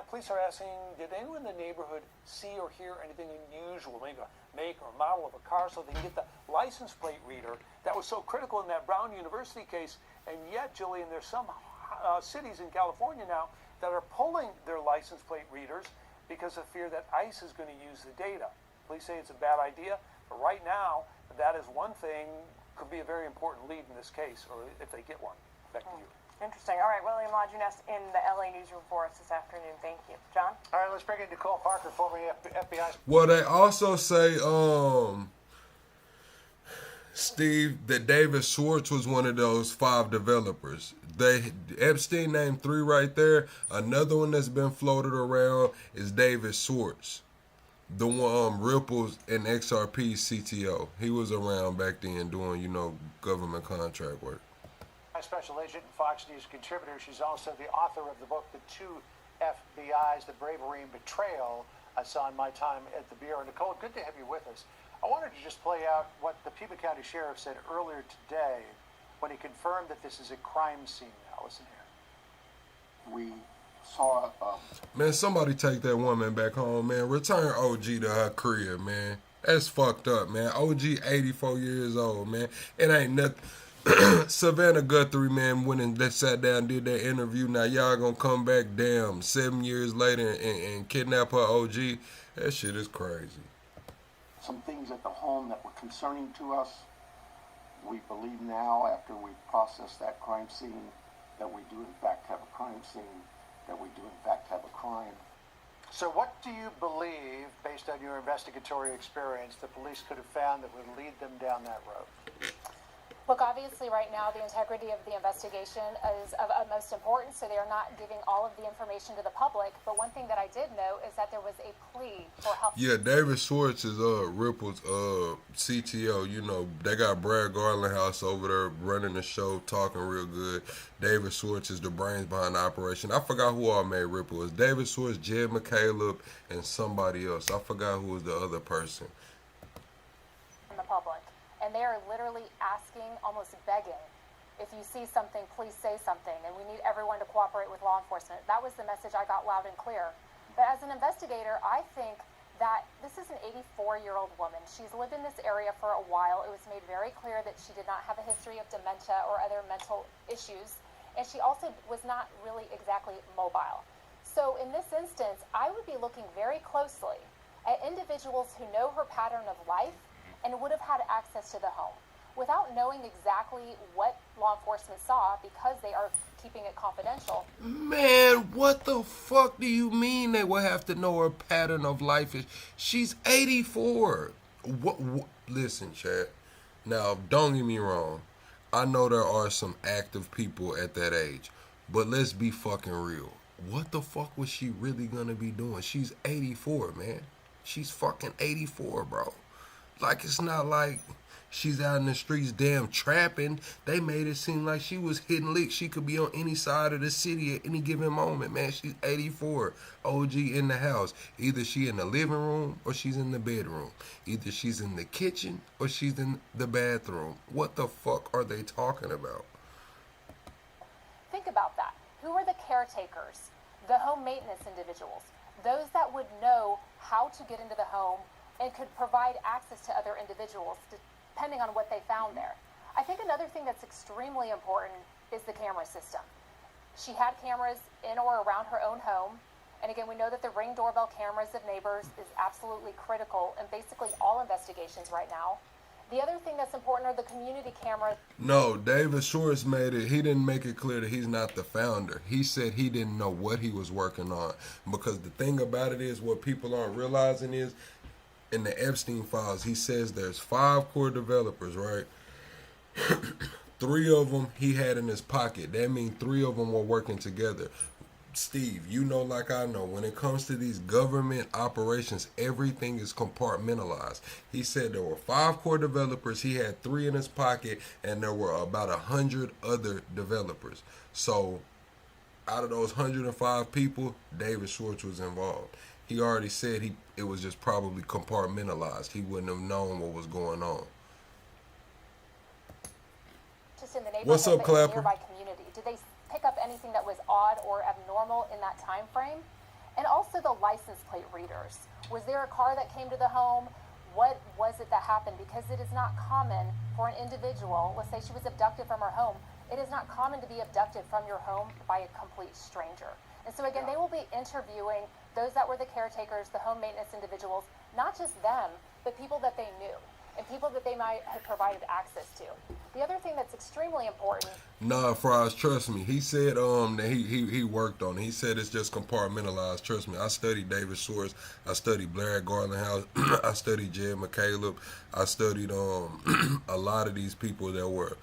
police are asking, did anyone in the neighborhood see or hear anything unusual, maybe a make or model of a car, so they can get the license plate reader that was so critical in that Brown University case? And yet, Jillian, there's some cities in California now that are pulling their license plate readers because of fear that ICE is going to use the data. Police say it's a bad idea, but right now, that is one thing, could be a very important lead in this case, or if they get one. Back to you. Interesting. All right, William Lajeunesse in the LA newsroom for us this afternoon. Thank you. John? All right, let's bring in Nicole Parker, former FBI. Well, they also say, Steve, that David Schwartz was one of those 5 developers. Epstein named 3 right there. Another one that's been floated around is David Schwartz, the one Ripple's and XRP's CTO. He was around back then doing, government contract work. Special agent and Fox News contributor. She's also the author of the book, The 2 FBIs, The Bravery and Betrayal I Saw in My Time at the Bureau. Nicole, good to have you with us. I wanted to just play out what the Pima County Sheriff said earlier today when he confirmed that this is a crime scene now. Listen here. We saw Man, somebody take that woman back home, man. Return OG to her crib, man. That's fucked up, man. OG 84 years old, man. It ain't nothing. Savannah Guthrie, man, went and sat down and did that interview. Now y'all gonna come back, 7 years later and kidnap her OG? That shit is crazy. some things at the home that were concerning to us. We believe now, after we process that crime scene, that we do in fact have a crime scene, that we do in fact have a crime. So what do you believe, based on your investigatory experience, the police could have found that would lead them down that road? Look, obviously right now the integrity of the investigation is of utmost importance, so they are not giving all of the information to the public. But one thing that I did know is that there was a plea for help. Yeah, David Schwartz is Ripple's CTO. They got Brad Garlandhouse over there running the show, talking real good. David Schwartz is the brains behind the operation. I forgot who all made Ripple. It was David Schwartz, Jed McCaleb, and somebody else. I forgot who was the other person. In the public. And they are literally asking, almost begging, if you see something, please say something. And we need everyone to cooperate with law enforcement. That was the message I got loud and clear. But as an investigator, I think that this is an 84-year-old woman. She's lived in this area for a while. It was made very clear that she did not have a history of dementia or other mental issues, and she also was not really exactly mobile. So in this instance, I would be looking very closely at individuals who know her pattern of life and would have had access to the home. Without knowing exactly what law enforcement saw, because they are keeping it confidential. Man, what the fuck do you mean they will have to know her pattern of life? She's 84. What? Listen, chat. Now, don't get me wrong. I know there are some active people at that age, but let's be fucking real. What the fuck was she really gonna be doing? She's 84, man. She's fucking 84, bro. Like, it's not like she's out in the streets damn trapping. They made it seem like she was hitting licks. She could be on any side of the city at any given moment, man. She's 84. OG in the house. Either she in the living room or she's in the bedroom. Either she's in the kitchen or she's in the bathroom. What the fuck are they talking about? Think about that. Who are the caretakers? The home maintenance individuals. Those that would know how to get into the home and could provide access to other individuals depending on what they found there. I think another thing that's extremely important is the camera system. She had cameras in or around her own home. And again, we know that the Ring doorbell cameras of neighbors is absolutely critical in basically all investigations right now. The other thing that's important are the community cameras. No, David Schwartz made it. He didn't make it clear that he's not the founder. He said he didn't know what he was working on. Because the thing about it is, what people aren't realizing is, in the Epstein files, he says there's 5 core developers, right? 3 of them he had in his pocket. That means 3 of them were working together. Steve, you know like I know, when it comes to these government operations, everything is compartmentalized. He said there were 5 core developers, he had 3 in his pocket, and there were about 100 other developers. So, out of those 105 people, David Schwartz was involved. He already said it was just probably compartmentalized. He wouldn't have known what was going on. Just in the neighborhood, What's up, Clapper? nearby community. Did they pick up anything that was odd or abnormal in that time frame? And also the license plate readers. Was there a car that came to the home? What was it that happened? Because it is not common for an individual, let's say she was abducted from her home, it is not common to be abducted from your home by a complete stranger. And so again, they will be interviewing those that were the caretakers, the home maintenance individuals, not just them, but people that they knew and people that they might have provided access to. The other thing that's extremely important. Nah, Fries, trust me. He said that he worked on it. He said it's just compartmentalized. Trust me. I studied David Schwartz. I studied Blair Garland House. I studied Jed McCaleb. I studied a lot of these people that were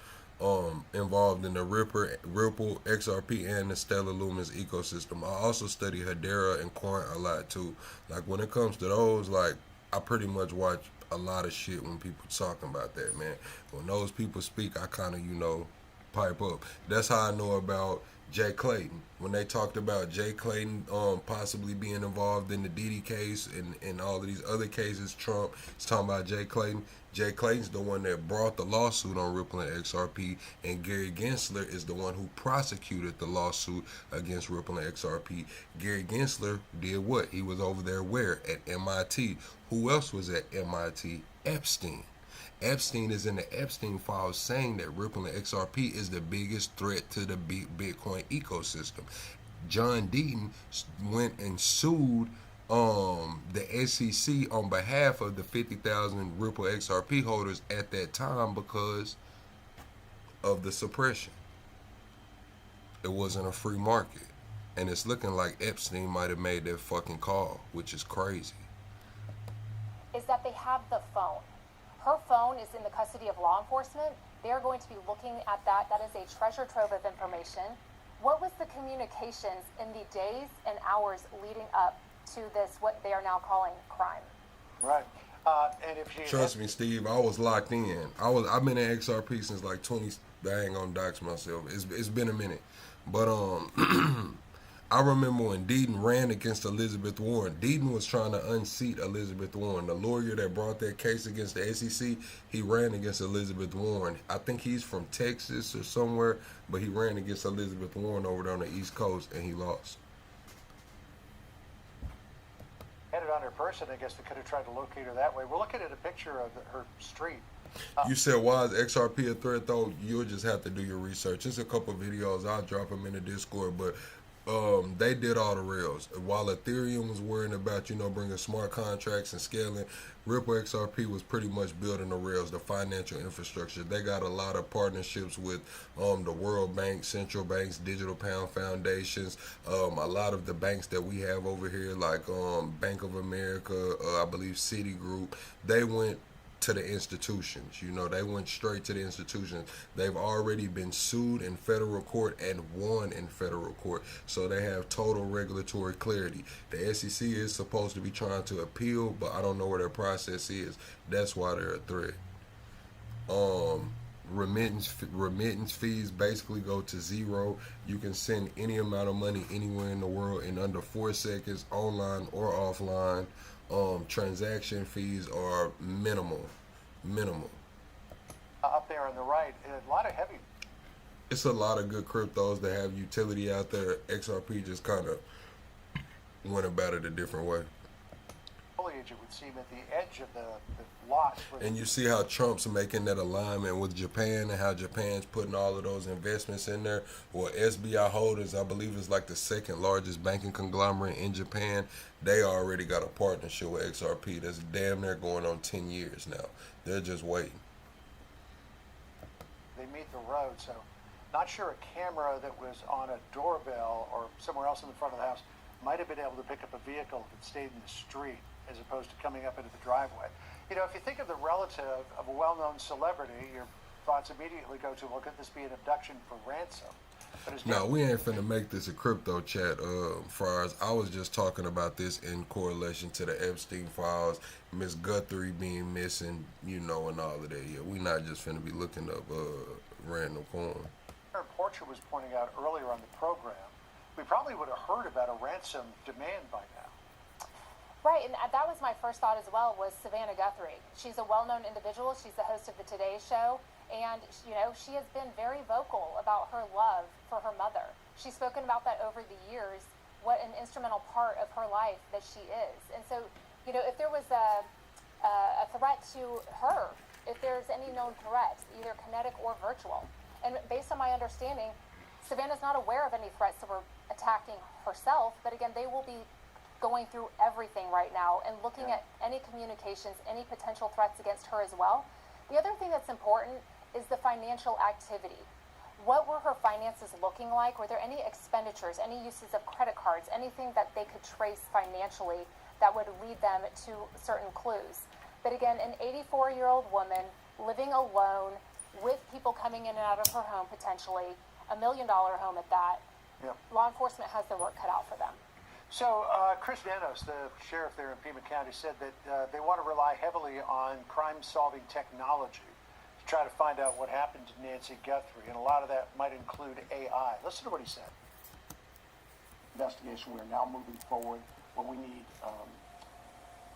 involved in the Ripple, XRP, and the Stellar Lumens ecosystem. I also study Hedera and Quant a lot too. Like when it comes to those, like I pretty much watch a lot of shit when people talking about that, man. When those people speak, I kind of, pipe up. That's how I know about Jay Clayton. When they talked about Jay Clayton possibly being involved in the Diddy case and all of these other cases, Trump is talking about Jay Clayton. Jay Clayton's the one that brought the lawsuit on Ripple and XRP, and Gary Gensler is the one who prosecuted the lawsuit against Ripple and XRP. Gary Gensler did what? He was over there where? At MIT. Who else was at MIT? Epstein. Epstein is in the Epstein files saying that Ripple and XRP is the biggest threat to the Bitcoin ecosystem. John Deaton went and sued the SEC on behalf of the 50,000 Ripple XRP holders at that time because of the suppression. It wasn't a free market. And it's looking like Epstein might have made that fucking call, which is crazy. Is that they have the phone. Her phone is in the custody of law enforcement. They're going to be looking at that. That is a treasure trove of information. What was the communications in the days and hours leading up to this, what they are now calling crime? Right. And if you Trust me, Steve, I was locked in. I've been in XRP since like 20. I ain't gonna dox myself. It's been a minute, but I remember when Deaton ran against Elizabeth Warren. Deaton was trying to unseat Elizabeth Warren. The lawyer that brought that case against the SEC, he ran against Elizabeth Warren. I think he's from Texas or somewhere, but he ran against Elizabeth Warren over there on the East Coast, and he lost. had it under person, I guess they could have tried to locate her that way. We're looking at a picture of her street. You said, why is XRP a threat, though? You'll just have to do your research. There's a couple of videos. I'll drop them in the Discord, but they did all the rails. While Ethereum was worrying about, bringing smart contracts and scaling, Ripple XRP was pretty much building the rails, the financial infrastructure. They got a lot of partnerships with the World Bank, central banks, digital pound foundations, a lot of the banks that we have over here, like Bank of America, I believe Citigroup. They went to the institutions. They went straight to the institutions. They've already been sued in federal court and won in federal court, so they have total regulatory clarity. The SEC is supposed to be trying to appeal, but I don't know where their process is. That's why they're a threat. Remittance fees basically go to zero. You can send any amount of money anywhere in the world in under 4 seconds, online or offline. Transaction fees are minimal. Up there on the right, a lot of heavy. It's a lot of good cryptos that have utility out there. XRP just kind of went about it a different way. Foliage, it would seem, at the edge of the lots. And you see how Trump's making that alignment with Japan, and how Japan's putting all of those investments in there. Well, SBI Holdings, I believe, is like the second largest banking conglomerate in Japan. They already got a partnership with XRP that's damn near going on 10 years now. They're just waiting. They meet the road, so not sure a camera that was on a doorbell or somewhere else in the front of the house might have been able to pick up a vehicle if it stayed in the street as opposed to coming up into the driveway. If you think of the relative of a well-known celebrity, your thoughts immediately go to, well, could this be an abduction for ransom? No, we ain't finna make this a crypto chat, Friars. I was just talking about this in correlation to the Epstein files, Miss Guthrie being missing, and all of that. Yeah, we not just finna be looking up random porn. Porcher was pointing out earlier on the program, we probably would have heard about a ransom demand by now. Right, and that was my first thought as well, was Savannah Guthrie. She's a well-known individual. She's the host of the Today Show, and, she has been very vocal about her love for her mother. She's spoken about that over the years, what an instrumental part of her life that she is. And so, if there was a threat to her, if there's any known threats, either kinetic or virtual, and based on my understanding, Savannah's not aware of any threats that were attacking herself, but again, they will be going through everything right now and looking at any communications, any potential threats against her as well. The other thing that's important is the financial activity. What were her finances looking like? Were there any expenditures, any uses of credit cards, anything that they could trace financially that would lead them to certain clues? But again, an 84-year-old woman living alone with people coming in and out of her home, potentially, $1 million home at that. Law enforcement has their work cut out for them. So Chris Nanos, the sheriff there in Pima County, said that they want to rely heavily on crime-solving technology to try to find out what happened to Nancy Guthrie, and a lot of that might include AI. Listen to what he said. Investigation, we're now moving forward, but we need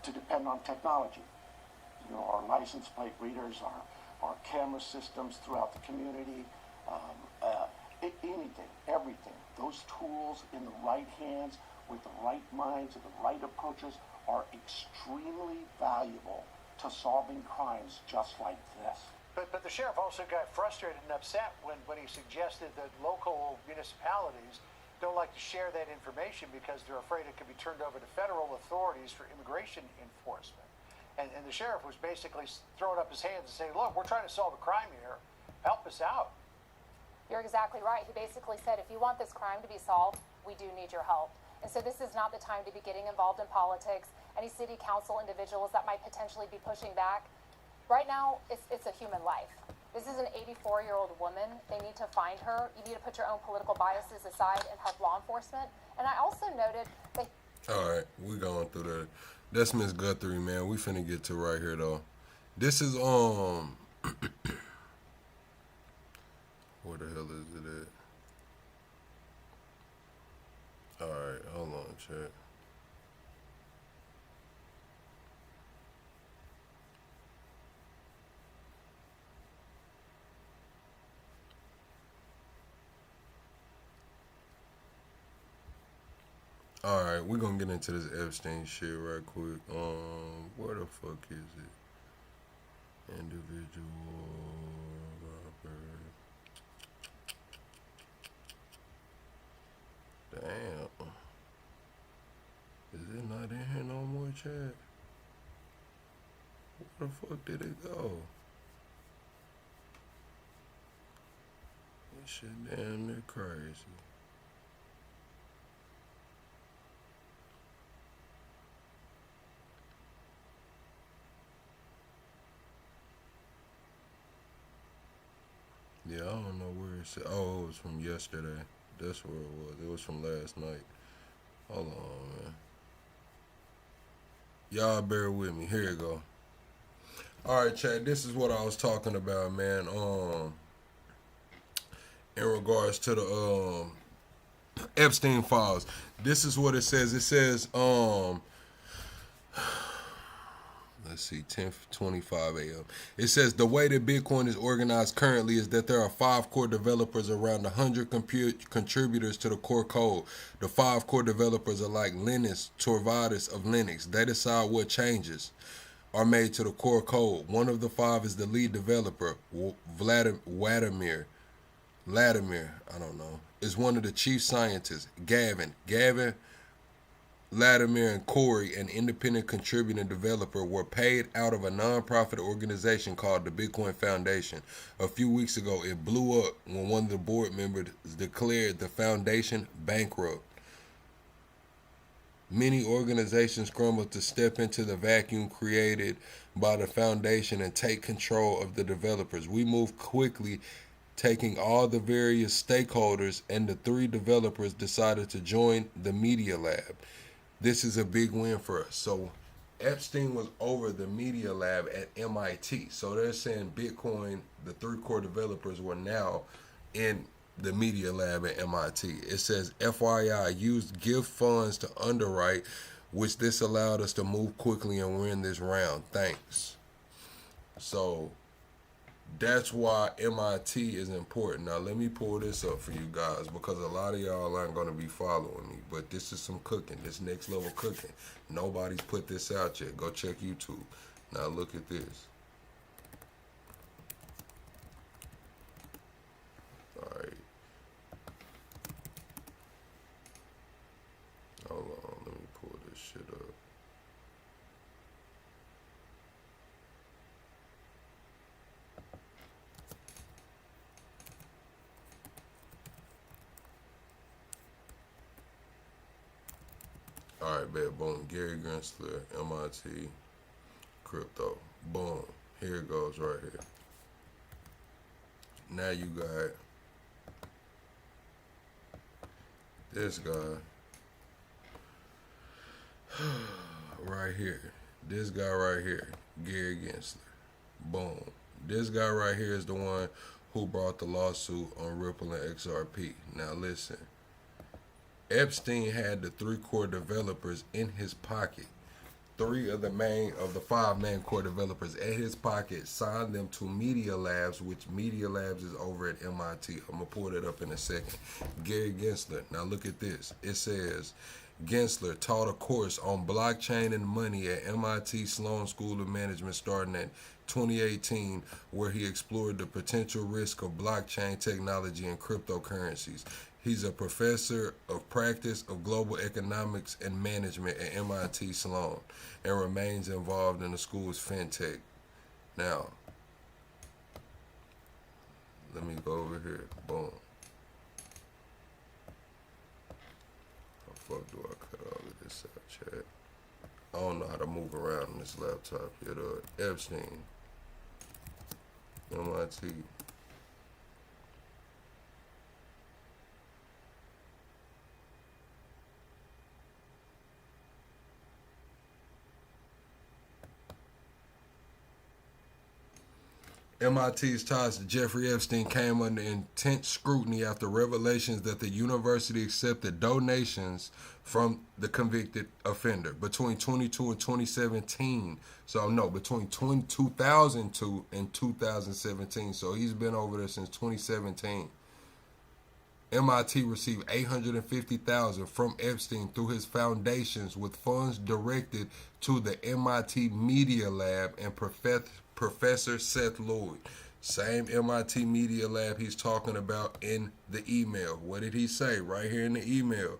to depend on technology. Our license plate readers, our camera systems throughout the community, anything, everything. Those tools in the right hands, with the right minds and the right approaches, are extremely valuable to solving crimes just like this. But the sheriff also got frustrated and upset when he suggested that local municipalities don't like to share that information because they're afraid it could be turned over to federal authorities for immigration enforcement. And the sheriff was basically throwing up his hands and saying, look, we're trying to solve a crime here. Help us out. You're exactly right. He basically said, if you want this crime to be solved, we do need your help. And so this is not the time to be getting involved in politics. Any city council individuals that might potentially be pushing back. Right now, it's a human life. This is an 84-year-old woman. They need to find her. You need to put your own political biases aside and help law enforcement. And I also noted that... All right, we going through that. That's Miss Guthrie, man. We finna get to right here, though. This is, where the hell is it at? Alright, hold on, chat. All right, we're gonna get into this Epstein shit right quick. Where the fuck is it? Individual Robert. Damn. Is it not in here no more, chat? Where the fuck did it go? This shit damn near crazy. Yeah, I don't know where it's at. Oh, it was from yesterday. That's where it was. It was from last night. Hold on, man. Y'all bear with me. Here you go. All right, Chad. This is what I was talking about, man. In regards to the Epstein files. This is what it says. It says, let's see, 10:25 a.m. It says the way that Bitcoin is organized currently is that there are 5 core developers, around 100 contributors to the core code. The 5 core developers are like Linus Torvalds of Linux. They decide what changes are made to the core code. One of the 5 is the lead developer, Vladimir, I don't know, is one of the chief scientists. Gavin, Vladimir, and Corey, an independent contributing developer, were paid out of a non-profit organization called the Bitcoin Foundation. A few weeks ago, it blew up when one of the board members declared the foundation bankrupt. Many organizations scrambled to step into the vacuum created by the foundation and take control of the developers. We moved quickly, taking all the various stakeholders, and the 3 developers decided to join the Media Lab. This is a big win for us. So Epstein was over the Media Lab at MIT. So they're saying Bitcoin, the 3 core developers, were now in the Media Lab at MIT. It says, FYI, used gift funds to underwrite, which this allowed us to move quickly and win this round. Thanks. So that's why MIT is important. Now, let me pull this up for you guys, because a lot of y'all aren't going to be following me. But this is some cooking, this next level cooking. Nobody's put this out yet. Go check YouTube. Now, look at this. All right. Hold on. Let me pull this shit up. All right, bad. Boom. Gary Gensler, MIT, crypto. Boom. Here it goes right here. Now you got this guy right here. This guy right here, Gary Gensler. Boom. This guy right here is the one who brought the lawsuit on Ripple and XRP. Now listen. Epstein had the 3 core developers in his pocket. 3 of the 5 main core developers at his pocket signed them to Media Labs, which Media Labs is over at MIT. I'm going to pull it up in a second. Gary Gensler. Now look at this. It says, Gensler taught a course on blockchain and money at MIT Sloan School of Management starting in 2018, where he explored the potential risk of blockchain technology and cryptocurrencies. He's a professor of practice of global economics and management at MIT Sloan and remains involved in the school's fintech. Now, let me go over here. Boom. How the fuck do I cut all of this out, chat? I don't know how to move around on this laptop yet. Epstein, MIT. MIT's ties to Jeffrey Epstein came under intense scrutiny after revelations that the university accepted donations from the convicted offender between 2002 and 2017. So, no, between 2002 and 2017. So, he's been over there since 2017. MIT received $850,000 from Epstein through his foundations, with funds directed to the MIT Media Lab and Professor Seth Lloyd. Same MIT Media Lab he's talking about in the email. What did he say right here in the email?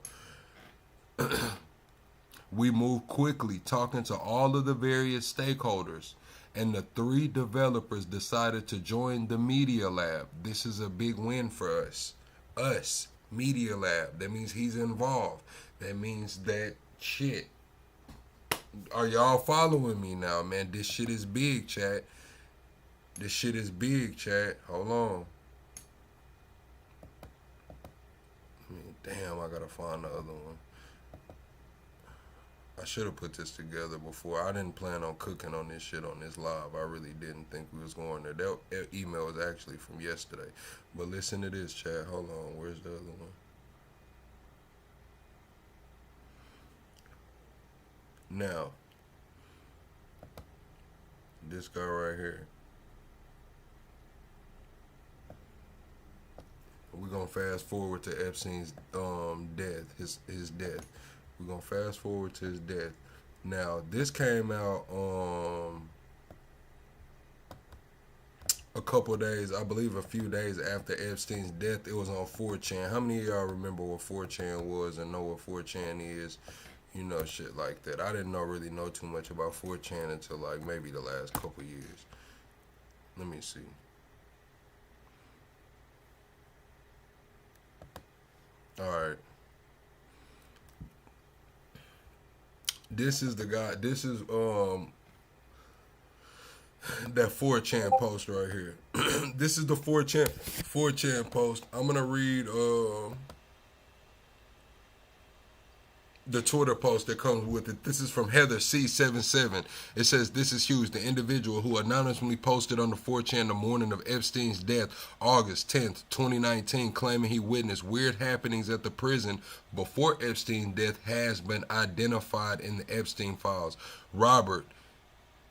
We moved quickly, talking to all of the various stakeholders, and the 3 developers decided to join the Media Lab. This is a big win for us. Us, Media Lab. That means he's involved. That means that shit. Are y'all following me now, man? This shit is big, chat. This shit is big, chat. Hold on. Damn, I gotta find the other one. I should have put this together before. I didn't plan on cooking on this shit on this live. I really didn't think we was going there. That email was actually from yesterday. But listen to this, chat. Hold on. Where's the other one? Now, this guy right here. We're going to fast forward to Epstein's death, his death. We're going to fast forward to his death. Now, this came out a couple of days, I believe a few days after Epstein's death. It was on 4chan. How many of y'all remember what 4chan was and know what 4chan is? You know, shit like that. I didn't really know too much about 4chan until like maybe the last couple years. Let me see. All right. This is the guy. This is that 4chan post right here. This is the 4chan post. I'm gonna read the Twitter post that comes with it. This is from Heather C77. It says, "This is huge. The individual who anonymously posted on the 4chan the morning of Epstein's death, August 10th, 2019, claiming he witnessed weird happenings at the prison before Epstein's death, has been identified in the Epstein files. Robert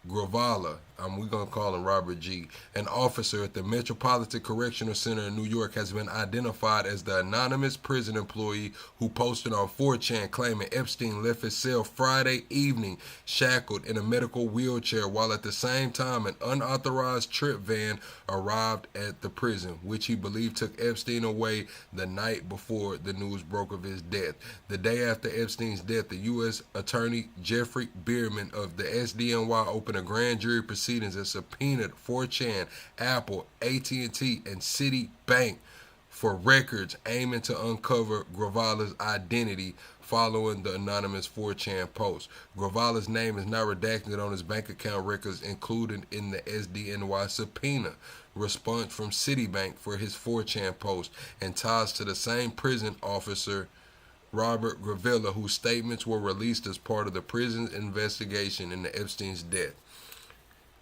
Gravala, we're going to call him Robert G., an officer at the Metropolitan Correctional Center in New York, has been identified as the anonymous prison employee who posted on 4chan claiming Epstein left his cell Friday evening shackled in a medical wheelchair, while at the same time an unauthorized trip van arrived at the prison, which he believed took Epstein away the night before the news broke of his death. The day after Epstein's death, the U.S. Attorney Jeffrey Bierman of the SDNY opened a grand jury proceedings and subpoenaed 4chan, Apple, AT&T, and Citibank for records aiming to uncover Gravala's identity following the anonymous 4chan post. Gravala's name is now redacted on his bank account records included in the SDNY subpoena response from Citibank for his 4chan post, and ties to the same prison officer, Robert Gravella, whose statements were released as part of the prison's investigation into Epstein's death.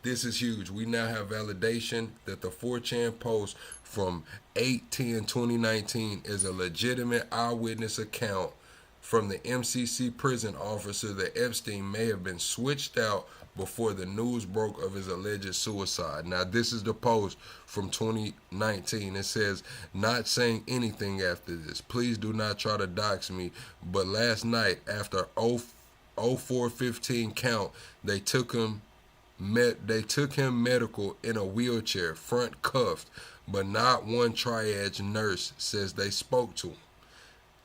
This is huge. We now have validation that the 4chan post from 8/10/2019 is a legitimate eyewitness account from the MCC prison officer that Epstein may have been switched out before the news broke of his alleged suicide. Now, this is the post from 2019. It says, "Not saying anything after this. Please do not try to dox me. But last night, after 04:15 count, they took him medical in a wheelchair, front cuffed, but not one triage nurse says they spoke to him.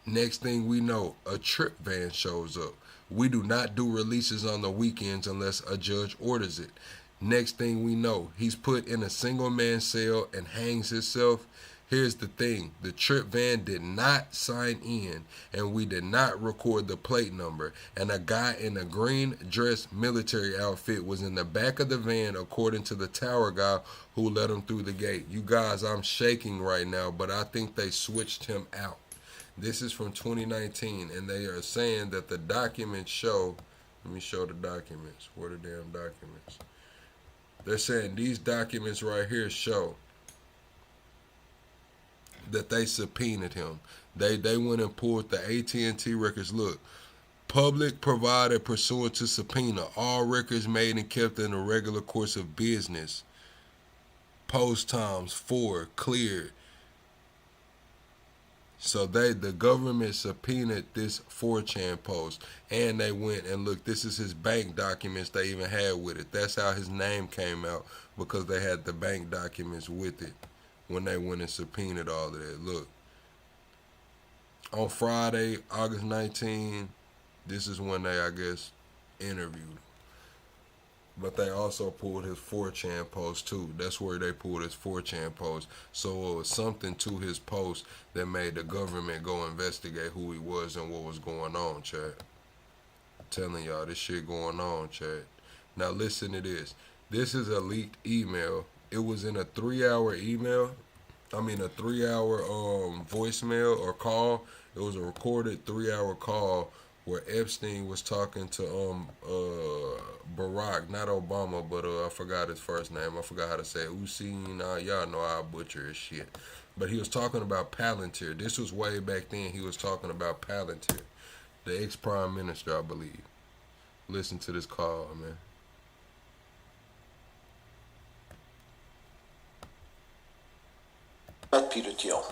Next thing we know, a trip van shows up. We do not do releases on the weekends unless a judge orders it. Next thing we know, he's put in a single man cell and hangs himself. Here's the thing, the trip van did not sign in, and we did not record the plate number, and a guy in a green dress military outfit was in the back of the van according to the tower guy who let him through the gate." You guys, I'm shaking right now, but I think they switched him out. This is from 2019, and they are saying that the documents show, let me show the documents. Where are the damn documents? They're saying these documents right here show that they subpoenaed him. They went and pulled the AT&T records. Look, public provided pursuant to subpoena. All records made and kept in the regular course of business. Post times 4 cleared. So the government subpoenaed this 4chan post, and they went and looked. This is his bank documents they even had with it. That's how his name came out, because they had the bank documents with it when they went and subpoenaed all of that. Look, on Friday, August 19, this is when they, I guess, interviewed him. But they also pulled his 4chan post too. That's where they pulled his 4chan post. So it was something to his post that made the government go investigate who he was and what was going on, chat. I'm telling y'all, this shit going on, chat. Now listen to this. This is a leaked email. It was in a 3-hour email. I mean a 3-hour voicemail or call. It was a recorded 3-hour call where Epstein was talking to Barack, not Obama, but I forgot his first name. I forgot how to say it. Hussein, y'all know I butcher his shit. But he was talking about Palantir. This was way back then. He was talking about Palantir, the ex-prime minister, I believe. Listen to this call, man. Met Peter Thiel.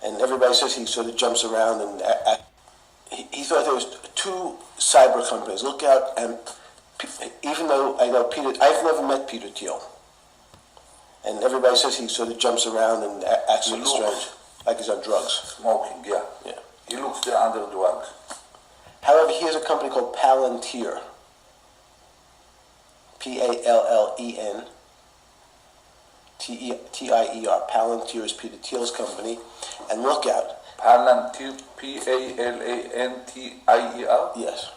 And everybody says he sort of jumps around and he thought there was 2 cyber companies. Look out, and even though I know Peter, I've never met Peter Thiel. And everybody says he sort of jumps around and acts sort of strange, like he's on drugs. Smoking, yeah. He looks under drugs. However, he has a company called Palantir. Pallen. Tier. Palantir is Peter Thiel's company. And look out. Palantir, Palantir? Yes.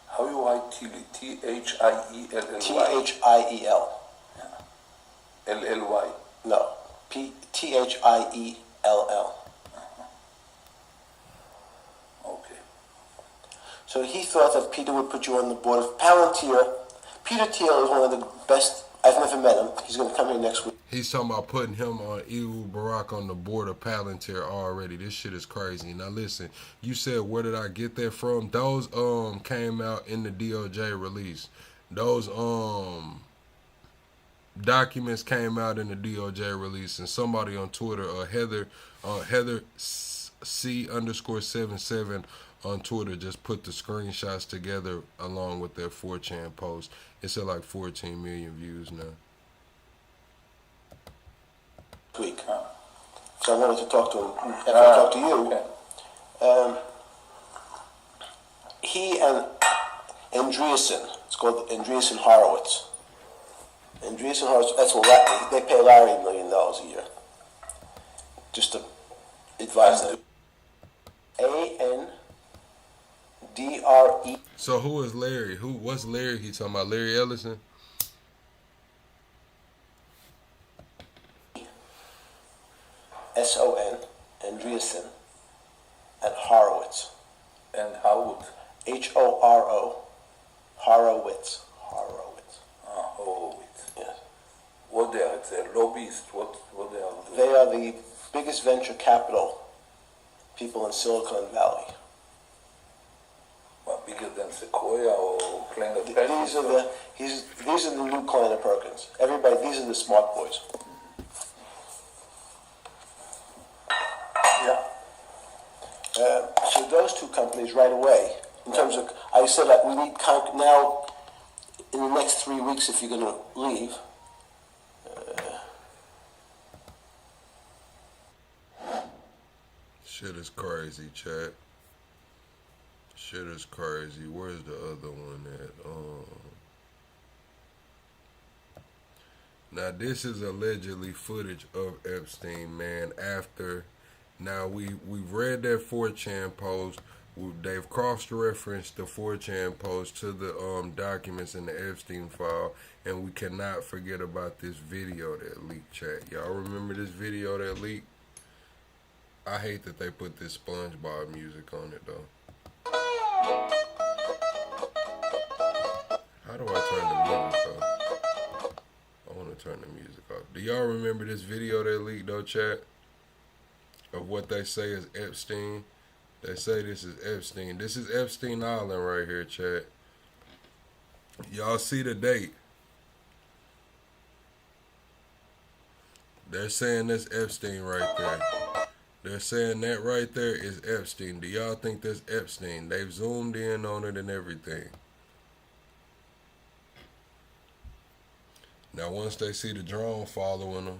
How you write Thiel? Thielley? Thiel. Lly? No. Thiell. Okay. So he thought that Peter would put you on the board of Palantir. Peter Thiel is one of the best. I've never met him. He's going to come here next week. He's talking about putting him on Barack on the board of Palantir already. This shit is crazy. Now listen, you said where did I get that from? Those came out in the DOJ release. Those documents came out in the DOJ release, and somebody on Twitter, Heather C_77 on Twitter just put the screenshots together along with their 4chan post. It's at like 14 million views now. Week. So I wanted to talk to him after I talked to you. Okay. He and Andreessen, it's called Andreessen Horowitz. Andreessen Horowitz, that's what they pay Larry $1 million a year. Just to advise them. ANDRE. So who is Larry? What's Larry? He talking about Larry Ellison? SON, Andreessen, and Horowitz. And Howard? HORO, Horowitz. Horowitz. Horowitz. Yes. What they are? It's a lobbyist. What they are doing? They are the biggest venture capital people in Silicon Valley. What, bigger than Sequoia or Kleiner These Perkins? are the new Kleiner Perkins. Everybody, these are the smart boys. Yeah. So those 2 companies right away, in terms of, I said that we need now, in the next 3 weeks, if you're going to leave. Shit is crazy, chat. Shit is crazy. Where's the other one at? Now this is allegedly footage of Epstein, man. After, now we've read that 4chan post. They've cross-referenced the 4chan post to the documents in the Epstein file, and we cannot forget about this video that leaked, chat. Y'all remember this video that leaked? I hate that they put this SpongeBob music on it though. How do I turn the music off? I want to turn the music off. Do y'all remember this video that leaked though, chat? Of what they say is Epstein. They say this is Epstein. This is Epstein Island right here, chat. Y'all see the date. They're saying that's Epstein right there. They're saying that right there is Epstein. Do y'all think that's Epstein? They've zoomed in on it and everything. Now, once they see the drone following them,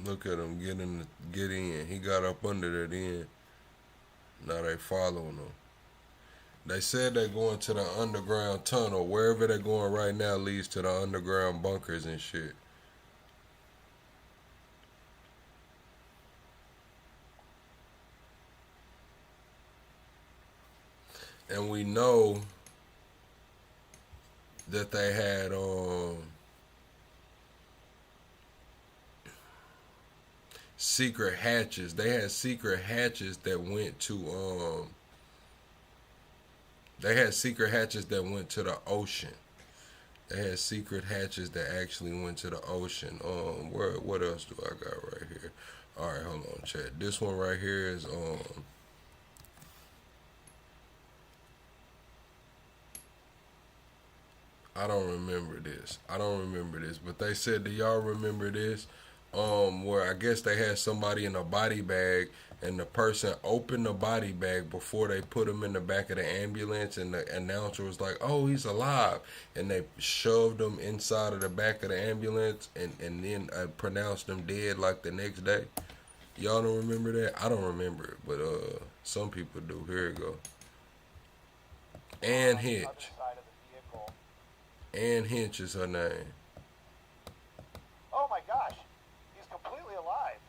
look at him get in. He got up under that end. Now they following him. They said they're going to the underground tunnel. Wherever they're going right now leads to the underground bunkers and shit. And we know that they had secret hatches. They had secret hatches that went to they had secret hatches that went to the ocean. They had secret hatches that actually went to the ocean. What else do I got right here? All right, hold on, chat. This one right here is I don't remember this. But they said, do y'all remember this? Where I guess they had somebody in a body bag, and the person opened the body bag before they put him in the back of the ambulance, and the announcer was like, "Oh, he's alive," and they shoved him inside of the back of the ambulance, and then pronounced him dead like the next day. Y'all don't remember that? I don't remember it, but some people do. Here we go. Ann Hinch. Ann Hinch is her name. Oh my gosh, he's completely alive.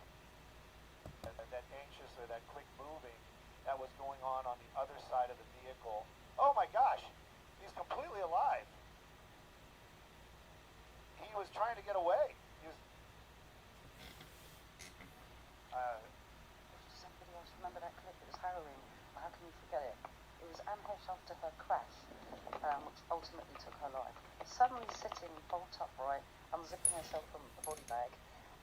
That anxious or that quick moving that was going on the other side of the vehicle. Oh my gosh, he's completely alive. He was trying to get away. He was. Somebody else remember that clip? It was harrowing. How can you forget it? It was Ann Hinch after her crash, which ultimately took her life. Suddenly sitting bolt upright, unzipping herself from the body bag,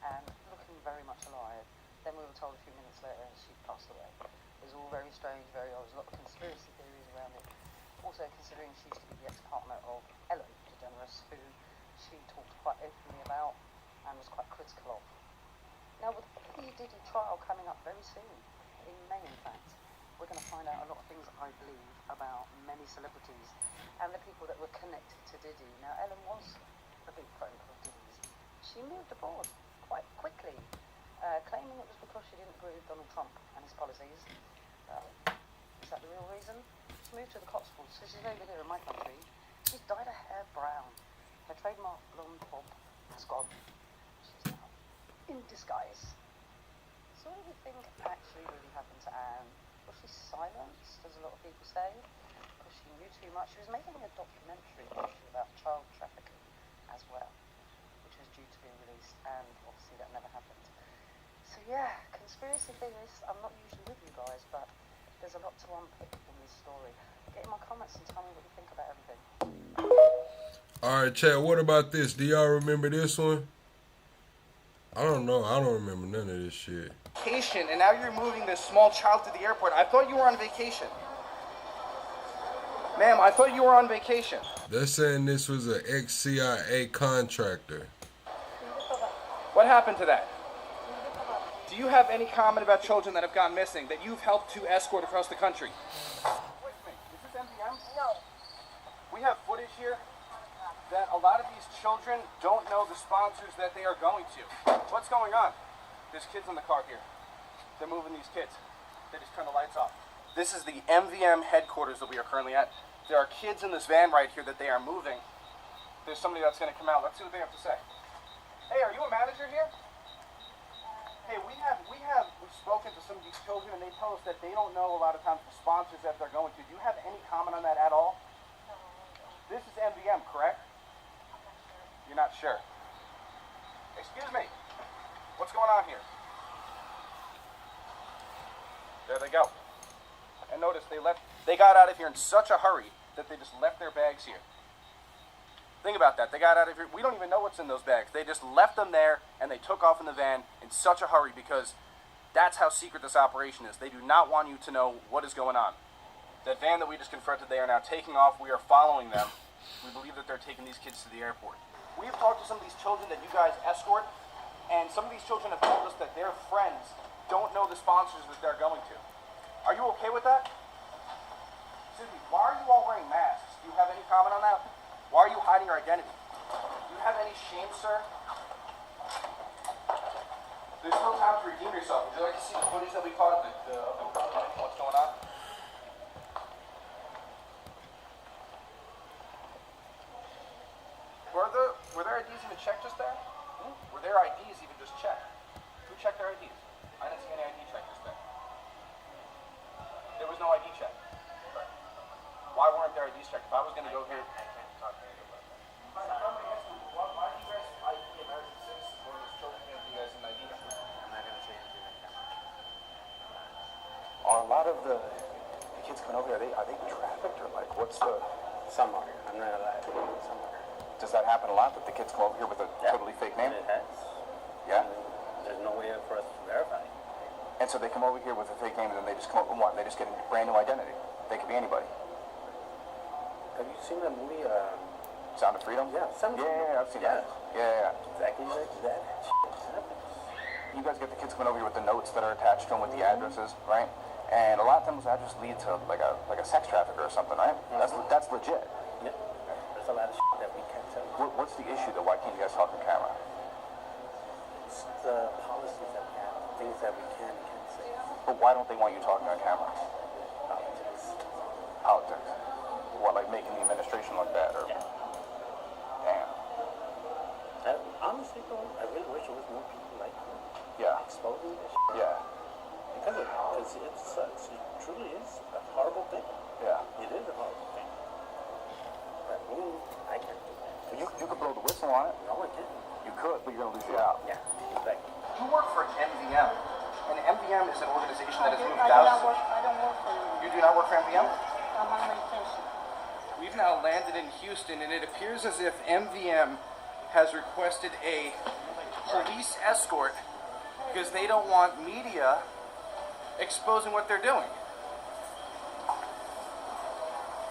and looking very much alive. Then we were told a few minutes later she passed away. It was all very strange, very odd. There was a lot of conspiracy theories around it. Also considering she used to be the ex-partner of Ellen DeGeneres, who she talked quite openly about and was quite critical of. Now with the P. Diddy trial coming up very soon, in May in fact, we're going to find out a lot of things, I believe, about many celebrities and the people that were connected to Diddy. Now, Ellen was a big friend of Diddy's. She moved abroad quite quickly, claiming it was because she didn't agree with Donald Trump and his policies. Is that the real reason? She moved to the Cotswolds, so she's over here in my country. She's dyed her hair brown. Her trademark blonde bob has gone. She's now in disguise. So what do you think actually really happened to Anne? Was she silenced, as a lot of people say, because she knew too much? She was making a documentary actually about child trafficking as well, which was due to be released, and obviously that never happened. So yeah, conspiracy theorists, I'm not usually with you guys, but there's a lot to unpick in this story. Get in my comments and tell me what you think about everything. Alright, chat, what about this? Do y'all remember this one? I don't know. I don't remember none of this shit. Vacation, and now you're moving this small child to the airport. I thought you were on vacation. Ma'am, I thought you were on vacation. They're saying this was an ex-CIA contractor. What happened to that? Do you have any comment about children that have gone missing that you've helped to escort across the country? Wait a minute, is this MVM? No. We have footage here that a lot of these children don't know the sponsors that they are going to. What's going on? There's kids in the car here. They're moving these kids. They just turn the lights off. This is the MVM headquarters that we are currently at. There are kids in this van right here that they are moving. There's somebody that's going to come out. Let's see what they have to say. Hey, are you a manager here? Hey, we've spoken to some of these children, and they tell us that they don't know a lot of times the sponsors that they're going to. Do you have any comment on that at all? No. This is MVM, correct? You're not sure. Excuse me. What's going on here? There they go. And notice they got out of here in such a hurry that they just left their bags here. Think about that. They got out of here. We don't even know what's in those bags. They just left them there, and they took off in the van in such a hurry because that's how secret this operation is. They do not want you to know what is going on. That van that we just confronted, they are now taking off. We are following them. We believe that they're taking these kids to the airport. We have talked to some of these children that you guys escort, and some of these children have told us that their friends don't know the sponsors that they're going to. Are you okay with that? Excuse me, why are you all wearing masks? Do you have any comment on that? Why are you hiding your identity? Do you have any shame, sir? There's no time to redeem yourself. Would you like to see the footage that we caught of what's going on? Were their IDs even checked just there? Were their IDs even just checked? Who checked their IDs? I didn't see any ID check just there. There was no ID check. Right. Why weren't their IDs checked? If I was going to go here... I can't talk to you about that. Why do you guys ID American citizens when those children can't do you guys an ID check? I'm not going to say anything like that. Are a lot of the kids coming over here, are they trafficked or like, what's the... Some are. I'm not gonna lie. Some are. Does that happen a lot, that the kids come over here with a totally fake name? It has. Yeah? There's no way for us to verify. And so they come over here with a fake name and then they just come up with one. They just get a brand new identity. They could be anybody. Have you seen that movie, Sound of Freedom? Yeah, Sound of Freedom. Yeah, I've seen that. Yeah. Exactly like that. You guys get the kids coming over here with the notes that are attached to them with the addresses, right? And a lot of times those addresses lead to like a sex trafficker or something, right? That's legit. Yeah. There's a lot of shit that we can't tell. What's the issue though? Why can't you guys talk on camera? It's the policies that we have, things that we can and can't say. But why don't they want you talking on camera? Politics. Politics. What, like making the administration look bad? Or... Yeah. Damn. Honestly though, I really wish it was more people like you. Yeah. Exposing this shit. Yeah. Because it sucks. It truly is a horrible thing. Yeah. It is a horrible thing. But I can't do that. You could blow the whistle on it. No, I can't. You could, but you're going to lose your out. Yeah, exactly. You work for MVM, and MVM is an organization that has moved I thousands. don't work for you. You do not work for MVM? I'm on vacation. We've now landed in Houston, and it appears as if MVM has requested a police escort because they don't want media exposing what they're doing.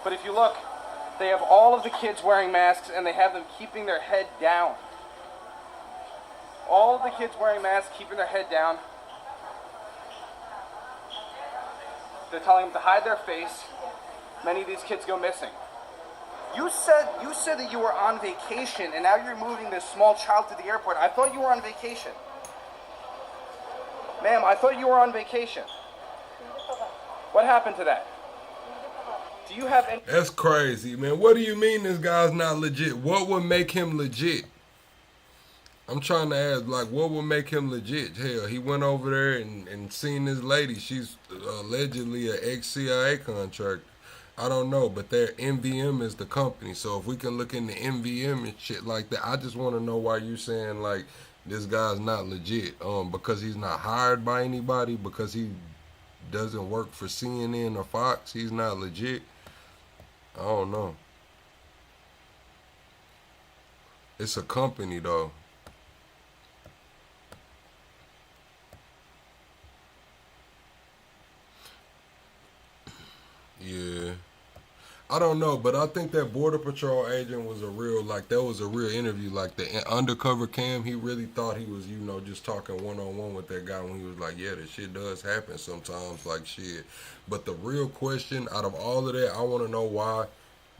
But if you look, they have all of the kids wearing masks and they have them keeping their head down. All of the kids wearing masks, keeping their head down. They're telling them to hide their face. Many of these kids go missing. You said that you were on vacation and now you're moving this small child to the airport. I thought you were on vacation. Ma'am, I thought you were on vacation. What happened to that? Do you have any... That's crazy, man. What do you mean this guy's not legit? What would make him legit? I'm trying to ask, like, what would make him legit? Hell, he went over there and seen this lady. She's allegedly an ex-CIA contractor. I don't know, but their MVM is the company. So if we can look into MVM and shit like that, I just want to know why you saying, like, this guy's not legit. Because he's not hired by anybody, because he doesn't work for CNN or Fox, he's not legit. I don't know. It's a company though. Yeah. I don't know, but I think that Border Patrol agent was a real, like, that was a real interview. Like, the undercover cam, he really thought he was, you know, just talking one-on-one with that guy when he was like, yeah, this shit does happen sometimes, like, shit. But the real question, out of all of that, I want to know why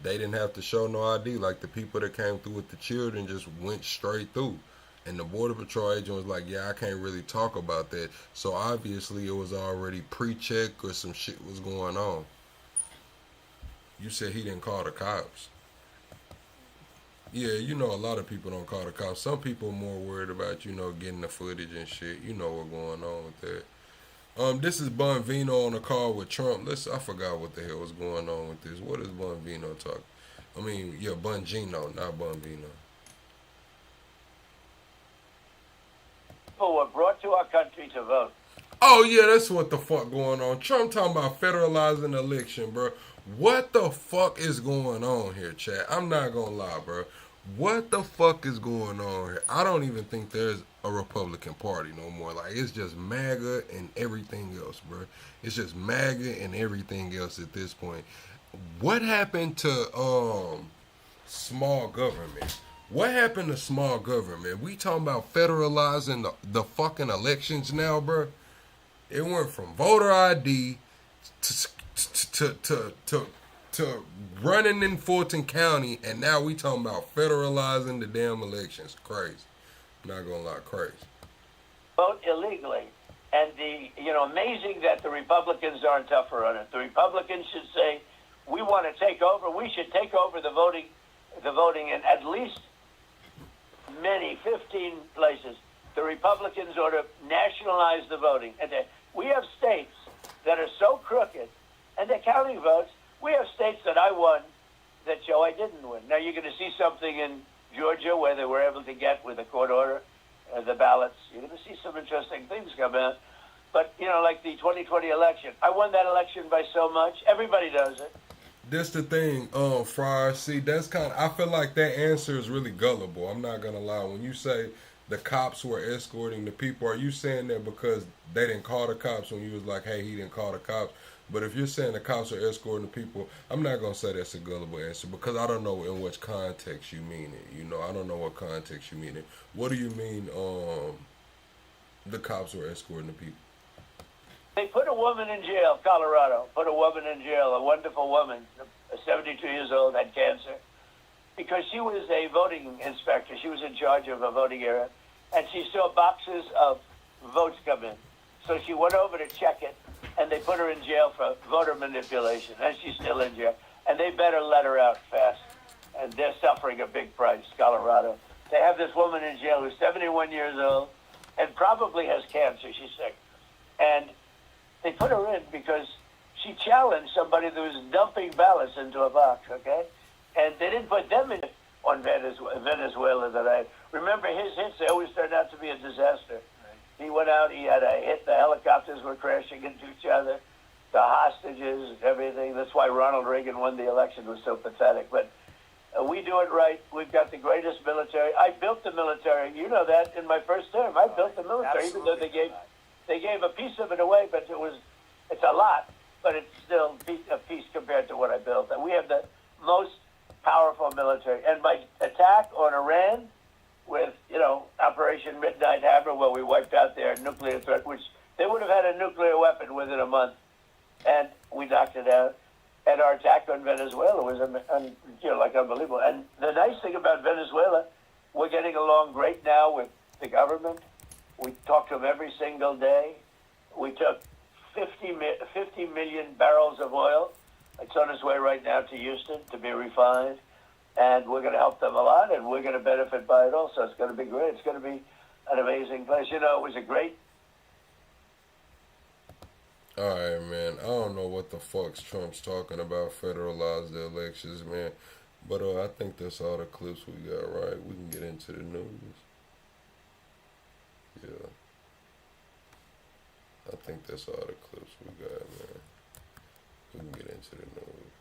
they didn't have to show no ID. Like, the people that came through with the children just went straight through. And the Border Patrol agent was like, yeah, I can't really talk about that. So, obviously, it was already pre-check or some shit was going on. You said he didn't call the cops. Yeah, you know, a lot of people don't call the cops. Some people are more worried about, you know, getting the footage and shit. You know what's going on with that. This is Bonvino on a call with Trump. I forgot what the hell was going on with this. What is Bonvino talking? I mean, yeah, Bongino, not Bonvino. People were brought to our country to vote. Oh, yeah, that's what the fuck going on. Trump talking about federalizing the election, bro. What the fuck is going on here, chat? I'm not gonna lie, bro. What the fuck is going on here? I don't even think there's a Republican Party no more. Like, it's just MAGA and everything else, bro. It's just MAGA and everything else at this point. What happened to small government? What happened to small government? We talking about federalizing the fucking elections now, bro. It went from voter ID to running in Fulton County, and now we talking about federalizing the damn elections. Crazy. Not gonna lie, crazy. Vote illegally. And amazing that the Republicans aren't tougher on it. The Republicans should say, we want to take over. We should take over the voting in at least 15 places. The Republicans ought to nationalize the voting. And we have states that are so crooked, and they're counting votes. We have states that I won that show I didn't win. Now you're going to see something in Georgia where they were able to get, with a court order, the ballots. You're going to see some interesting things come out. But, like the 2020 election, I won that election by so much. Everybody does it. That's the thing, Fryer. See, that's I feel like that answer is really gullible. I'm not going to lie. When you say the cops were escorting the people, are you saying that because they didn't call the cops when you was like, hey, he didn't call the cops? But if you're saying the cops are escorting the people, I'm not going to say that's a gullible answer because I don't know in which context you mean it. I don't know what context you mean it. What do you mean the cops were escorting the people? They put a woman in jail, Colorado, put a woman in jail, a wonderful woman, 72 years old, had cancer, because she was a voting inspector. She was in charge of a voting area, and she saw boxes of votes come in. So she went over to check it, and they put her in jail for voter manipulation, and she's still in jail. And they better let her out fast. And they're suffering a big price, Colorado. They have this woman in jail who's 71 years old and probably has cancer. She's sick. And they put her in because she challenged somebody that was dumping ballots into a box, okay? And they didn't put them in on Venezuela that I remember. His hits, they always turned out to be a disaster. He went out, he had a hit, the helicopters were crashing into each other, the hostages, everything. That's why Ronald Reagan won the election. It was so pathetic. But we do it right. We've got the greatest military. I built the military. You know that in my first term. I built the military, Absolutely. even though they gave a piece of it away, but it's a lot, but it's still a piece compared to what I built. And we have the most powerful military. And my attack on Iran with, Operation Midnight Hammer, where we wiped out their nuclear threat, which they would have had a nuclear weapon within a month, and we knocked it out. And our attack on Venezuela was, unbelievable. And the nice thing about Venezuela, we're getting along great now with the government. We talk to them every single day. We took 50 million barrels of oil. It's on its way right now to Houston to be refined. And we're going to help them a lot, and we're going to benefit by it also. It's going to be great. It's going to be an amazing place. It was a great... All right, man. I don't know what the fuck's Trump's talking about, federalize the elections, man. But I think that's all the clips we got, right? We can get into the news. Yeah. I think that's all the clips we got, man. We can get into the news.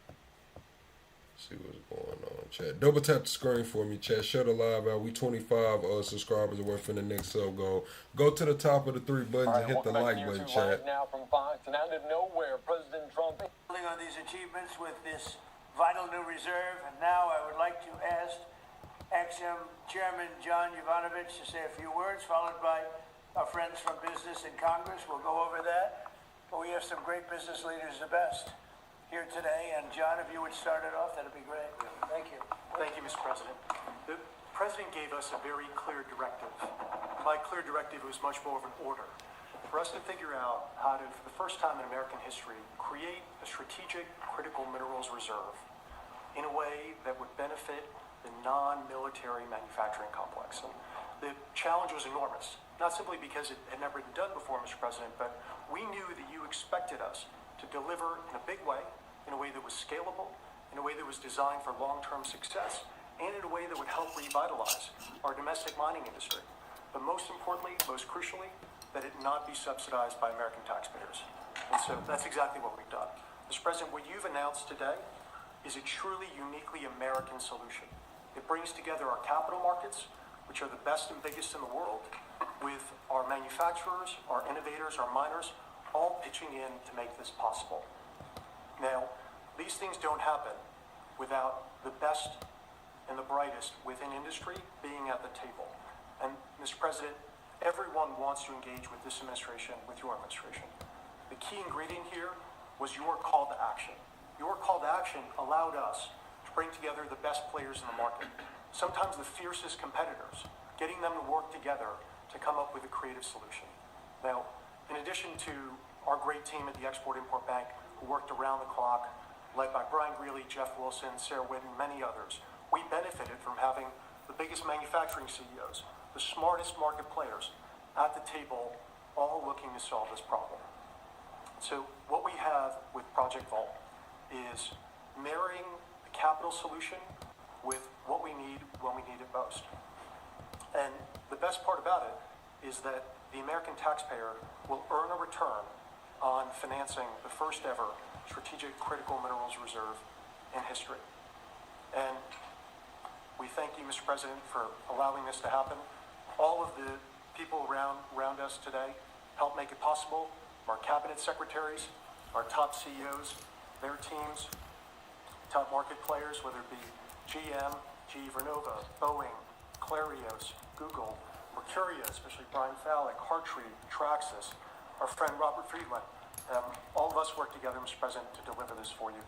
See what's going on, chat. Double tap the screen for me, chat. Share the live out. We 25 subscribers away from the next sub goal. Go to the top of the three buttons and hit the like button, chat. Right now from Fox, and out of nowhere, President Trump building on these achievements with this vital new reserve. And now I would like to ask Axiom Chairman John Yovanovitch to say a few words, followed by our friends from business in Congress. We'll go over that. But we have some great business leaders, the best, here today. And John, if you would start it off, that'd be great. Thank you. Thank you, Mr. President. The President gave us a very clear directive. By clear directive, it was much more of an order for us to figure out how to, for the first time in American history, create a strategic critical minerals reserve in a way that would benefit the non-military manufacturing complex. And the challenge was enormous, not simply because it had never been done before, Mr. President, but we knew that you expected us to deliver in a big way, in a way that was scalable, in a way that was designed for long-term success, and in a way that would help revitalize our domestic mining industry. But most importantly, most crucially, that it not be subsidized by American taxpayers. And so that's exactly what we've done. Mr. President, what you've announced today is a truly uniquely American solution. It brings together our capital markets, which are the best and biggest in the world, with our manufacturers, our innovators, our miners, all pitching in to make this possible. Now, these things don't happen without the best and the brightest within industry being at the table. And Mr. President, everyone wants to engage with this administration, with your administration. The key ingredient here was your call to action. Your call to action allowed us to bring together the best players in the market, sometimes the fiercest competitors, getting them to work together to come up with a creative solution. Now, in addition to our great team at the Export-Import Bank, who worked around the clock, led by Brian Greeley, Jeff Wilson, Sarah Whitten, many others, we benefited from having the biggest manufacturing CEOs, the smartest market players at the table, all looking to solve this problem. So what we have with Project Vault is marrying the capital solution with what we need when we need it most. And the best part about it is that the American taxpayer will earn a return on financing the first ever strategic critical minerals reserve in history. And we thank you, Mr. President, for allowing this to happen. All of the people around us today help make it possible. Our cabinet secretaries, our top CEOs, their teams, top market players, whether it be GM, GE Vernova, Boeing, Clarios, Google, Mercuria, especially Brian Fallick, Hartree, Traxxas, our friend Robert Friedland. All of us work together, Mr. President, to deliver this for you,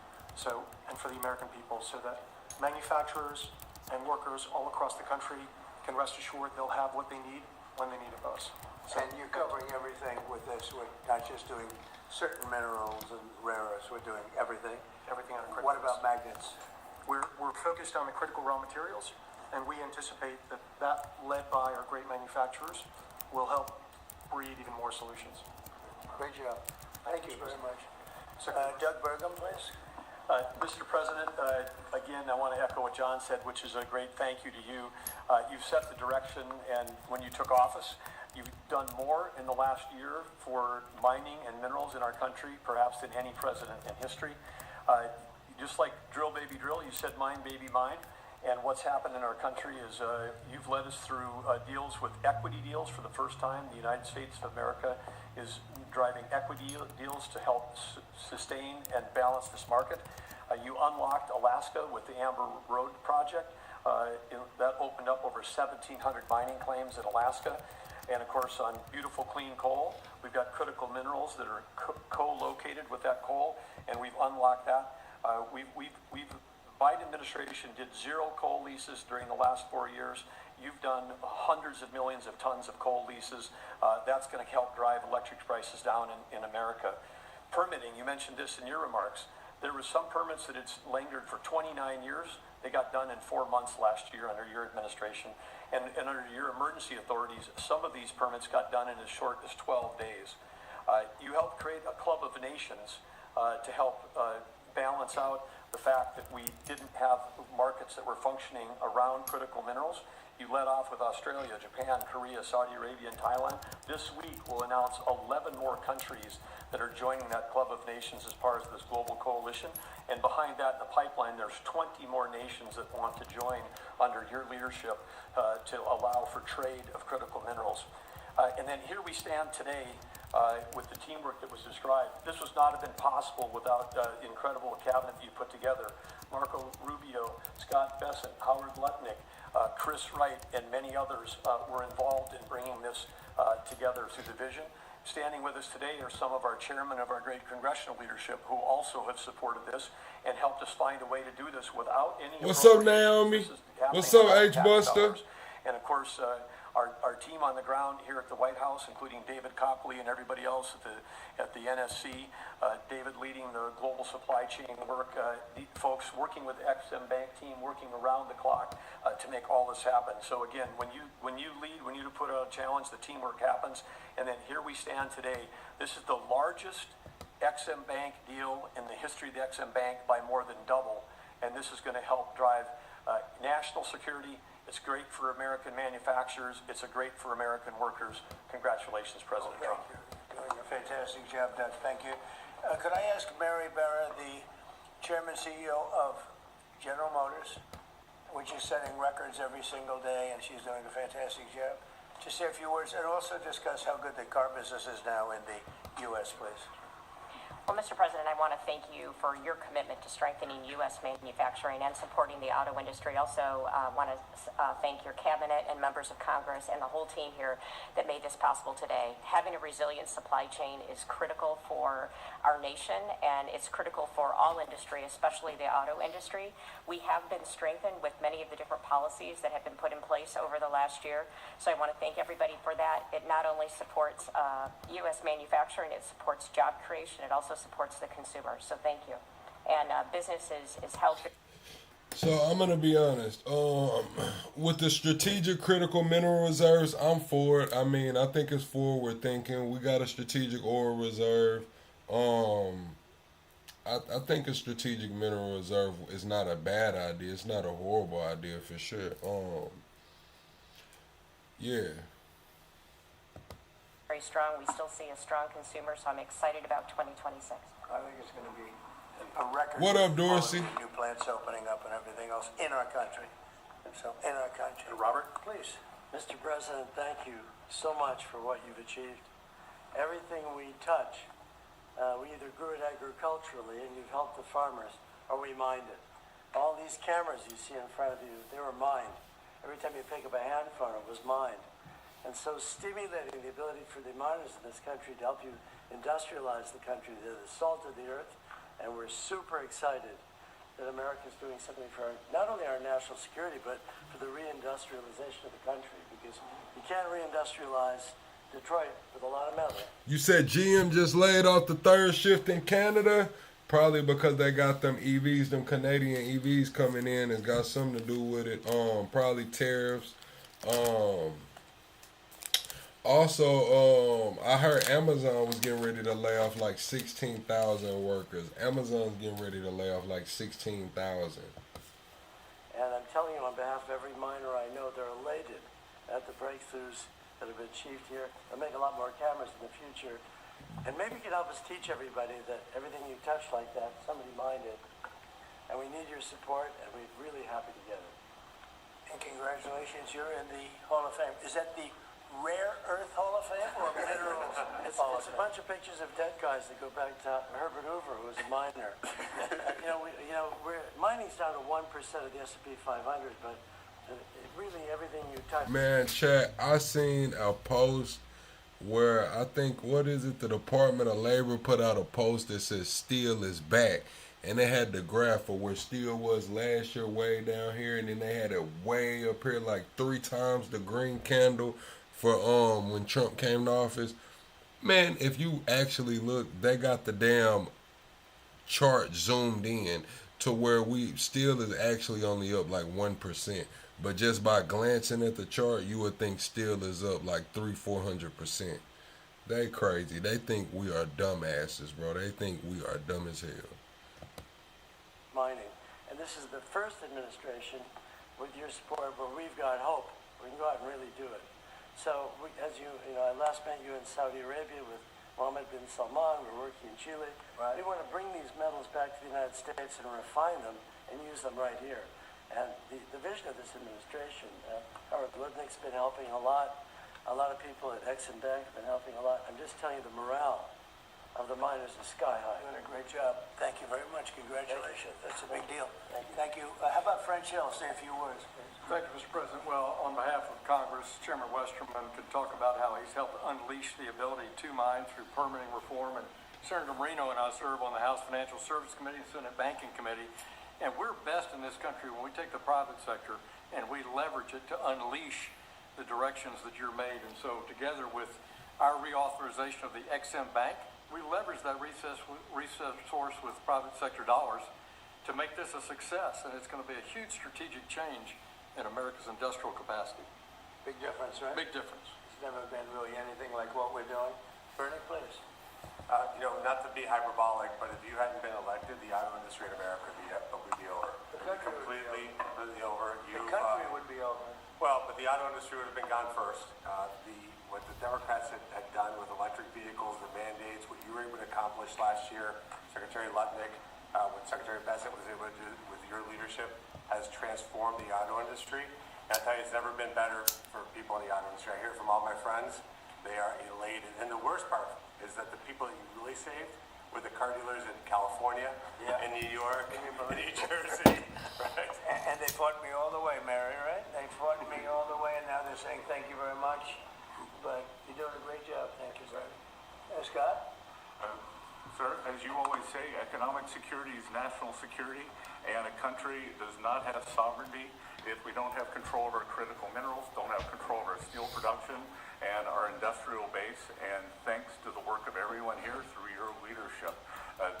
and for the American people, so that manufacturers and workers all across the country can rest assured they'll have what they need when they need it most. So, And you're covering everything with this. We're not just doing certain minerals and rare earths. We're doing everything. Everything on a critical. What about magnets? We're focused on the critical raw materials, and we anticipate that led by our great manufacturers, will help breed even more solutions. Great job. Thank you very much. Doug Burgum, please. Mr. President, again, I want to echo what John said, which is a great thank you to you. You've set the direction, and when you took office, you've done more in the last year for mining and minerals in our country, perhaps than any president in history. Just like drill, baby, drill, you said mine, baby, mine. And what's happened in our country is you've led us through deals with equity deals for the first time. The United States of America is driving equity deals to help sustain and balance this market. You unlocked Alaska with the Amber Road project. That opened up over 1,700 mining claims in Alaska. And of course, on beautiful clean coal, we've got critical minerals that are co-located with that coal, and we've unlocked that. Biden administration did 0 coal leases during the last 4 years. You've done hundreds of millions of tons of coal leases. That's going to help drive electric prices down in America. Permitting, you mentioned this in your remarks. There were some permits that had lingered for 29 years. They got done in 4 months last year under your administration. And under your emergency authorities, some of these permits got done in as short as 12 days. You helped create a club of nations to help balance out the fact that we didn't have markets that were functioning around critical minerals. You led off with Australia, Japan, Korea, Saudi Arabia, and Thailand. This week we'll announce 11 more countries that are joining that club of nations as part of this global coalition. And behind that in the pipeline, there's 20 more nations that want to join under your leadership to allow for trade of critical minerals. And then here we stand today with the teamwork that was described. This would not have been possible without the incredible cabinet that you put together. Marco Rubio, Scott Bessent, Howard Lutnick, Chris Wright, and many others were involved in bringing this together through the vision. Standing with us today are some of our chairmen of our great congressional leadership who also have supported this and helped us find a way to do this without any. What's up, Naomi? What's up, H-Buster? And of course, our team on the ground here at the White House, including David Copley and everybody else at the NSC, David leading the global supply chain work, the folks working with the Ex-Im Bank team, working around the clock to make all this happen. So again, when you lead, when you put out a challenge, the teamwork happens. And then here we stand today. This is the largest Ex-Im Bank deal in the history of the Ex-Im Bank by more than double. And this is going to help drive national security. It's great for American manufacturers. It's great for American workers. Congratulations, President Trump. You're doing a fantastic job, Doug. Thank you. Could I ask Mary Barra, the Chairman CEO of General Motors, which is setting records every single day, and she's doing a fantastic job. Just say a few words, and also discuss how good the car business is now in the U.S., please. Well, Mr. President, I want to thank you for your commitment to strengthening U.S. manufacturing and supporting the auto industry. Also, want to thank your cabinet and members of Congress and the whole team here that made this possible today. Having a resilient supply chain is critical for our nation, and it's critical for all industry, especially the auto industry. We have been strengthened with many of the different policies that have been put in place over the last year. So I want to thank everybody for that. It not only supports U.S. manufacturing, it supports job creation. It also supports the consumer. So thank you. And business is healthy. So I'm gonna be honest. With the strategic critical mineral reserves, I'm for it. I mean, I think it's forward thinking. We got a strategic oil reserve. I think a strategic mineral reserve is not a bad idea. It's not a horrible idea for sure. Yeah. Very strong. We still see a strong consumer, so I'm excited about 2026. I think it's going to be a record. What up, Dorsey? New plants opening up and everything else in our country. So, in our country. Robert? Please. Mr. President, thank you so much for what you've achieved. Everything we touch, we either grew it agriculturally, and you've helped the farmers, or we mined it. All these cameras you see in front of you, they were mined. Every time you pick up a hand phone, it was mined. And so stimulating the ability for the miners in this country to help you industrialize the country, they're the salt of the earth, and we're super excited that America's doing something for not only our national security, but for the reindustrialization of the country, because you can't reindustrialize Detroit with a lot of metal. You said GM just laid off the third shift in Canada? Probably because they got them EVs, them Canadian EVs coming in. It's got something to do with it. Probably tariffs. Also, I heard Amazon was getting ready to lay off like 16,000 workers. Amazon's getting ready to lay off like 16,000. And I'm telling you on behalf of every miner I know, they're elated at the breakthroughs that have been achieved here. They'll make a lot more cameras in the future. And maybe you can help us teach everybody that everything you touch like that, somebody mined it. And we need your support, and we're really happy to get it. And congratulations, you're in the Hall of Fame. Is that the Rare Earth Hall of Fame or Minerals Hall of It's a Fame? bunch of pictures of dead guys that go back to Herbert Hoover, who was a miner. Mining's down to 1% of the S&P 500, but really everything you touch. Man, chat, I seen a post where I think, what is it, the Department of Labor put out a post that says steel is back. And they had the graph of where steel was last year way down here, and then they had it way up here, like 3 times the green candle for when Trump came to office. Man, if you actually look, they got the damn chart zoomed in to where steel is actually only up like 1%. But just by glancing at the chart, you would think steel is up like 300-400%. They crazy. They think we are dumbasses, bro. They think we are dumb as hell. Mining. And this is the first administration with your support where we've got hope. We can go out and really do it. So, as I last met you in Saudi Arabia with Mohammed bin Salman. We're working in Chile. Right. We want to bring these metals back to the United States and refine them and use them right here. And the vision of this administration, Howard Lutnick's been helping a lot. A lot of people at Exim Bank have been helping a lot. I'm just telling you, the morale of the miners is sky high. You're doing a great job. Thank you very much. Congratulations. That's a big deal. Thank you. How about French Hill? Say a few words, please. Thank you, Mr. President. Well, on behalf of Congress, Chairman Westerman could talk about how he's helped unleash the ability to mine through permitting reform. And Senator Marino and I serve on the House Financial Services Committee and Senate Banking Committee. And we're best in this country when we take the private sector and we leverage it to unleash the directions that you're made. And so together with our reauthorization of the Exim Bank, we leverage that resource with private sector dollars to make this a success. And it's going to be a huge strategic change in America's industrial capacity. Big difference, right? Big difference. It's never been really anything like what we're doing. Bernie, please. Not to be hyperbolic, but if you hadn't been elected, the auto industry in America would be over. The country completely over. The country would be over. Well, but the auto industry would have been gone first. What the Democrats had done with electric vehicles, the mandates, what you were able to accomplish last year, Secretary Lutnick, what Secretary Bassett was able to do with your leadership, has transformed the auto industry. And I tell you, it's never been better for people in the auto industry. I hear from all my friends, they are elated. And the worst part is that the people that you really saved were the car dealers in California, in New York, in New Jersey, right? And they fought me all the way, Mary, right? They fought me all the way, and now they're saying thank you very much. But you're doing a great job. Thank you, sir. Scott? Sir, as you always say, economic security is national security, and a country does not have sovereignty if we don't have control of our critical minerals, don't have control of our steel production and our industrial base. And thanks to the work of everyone here through your leadership,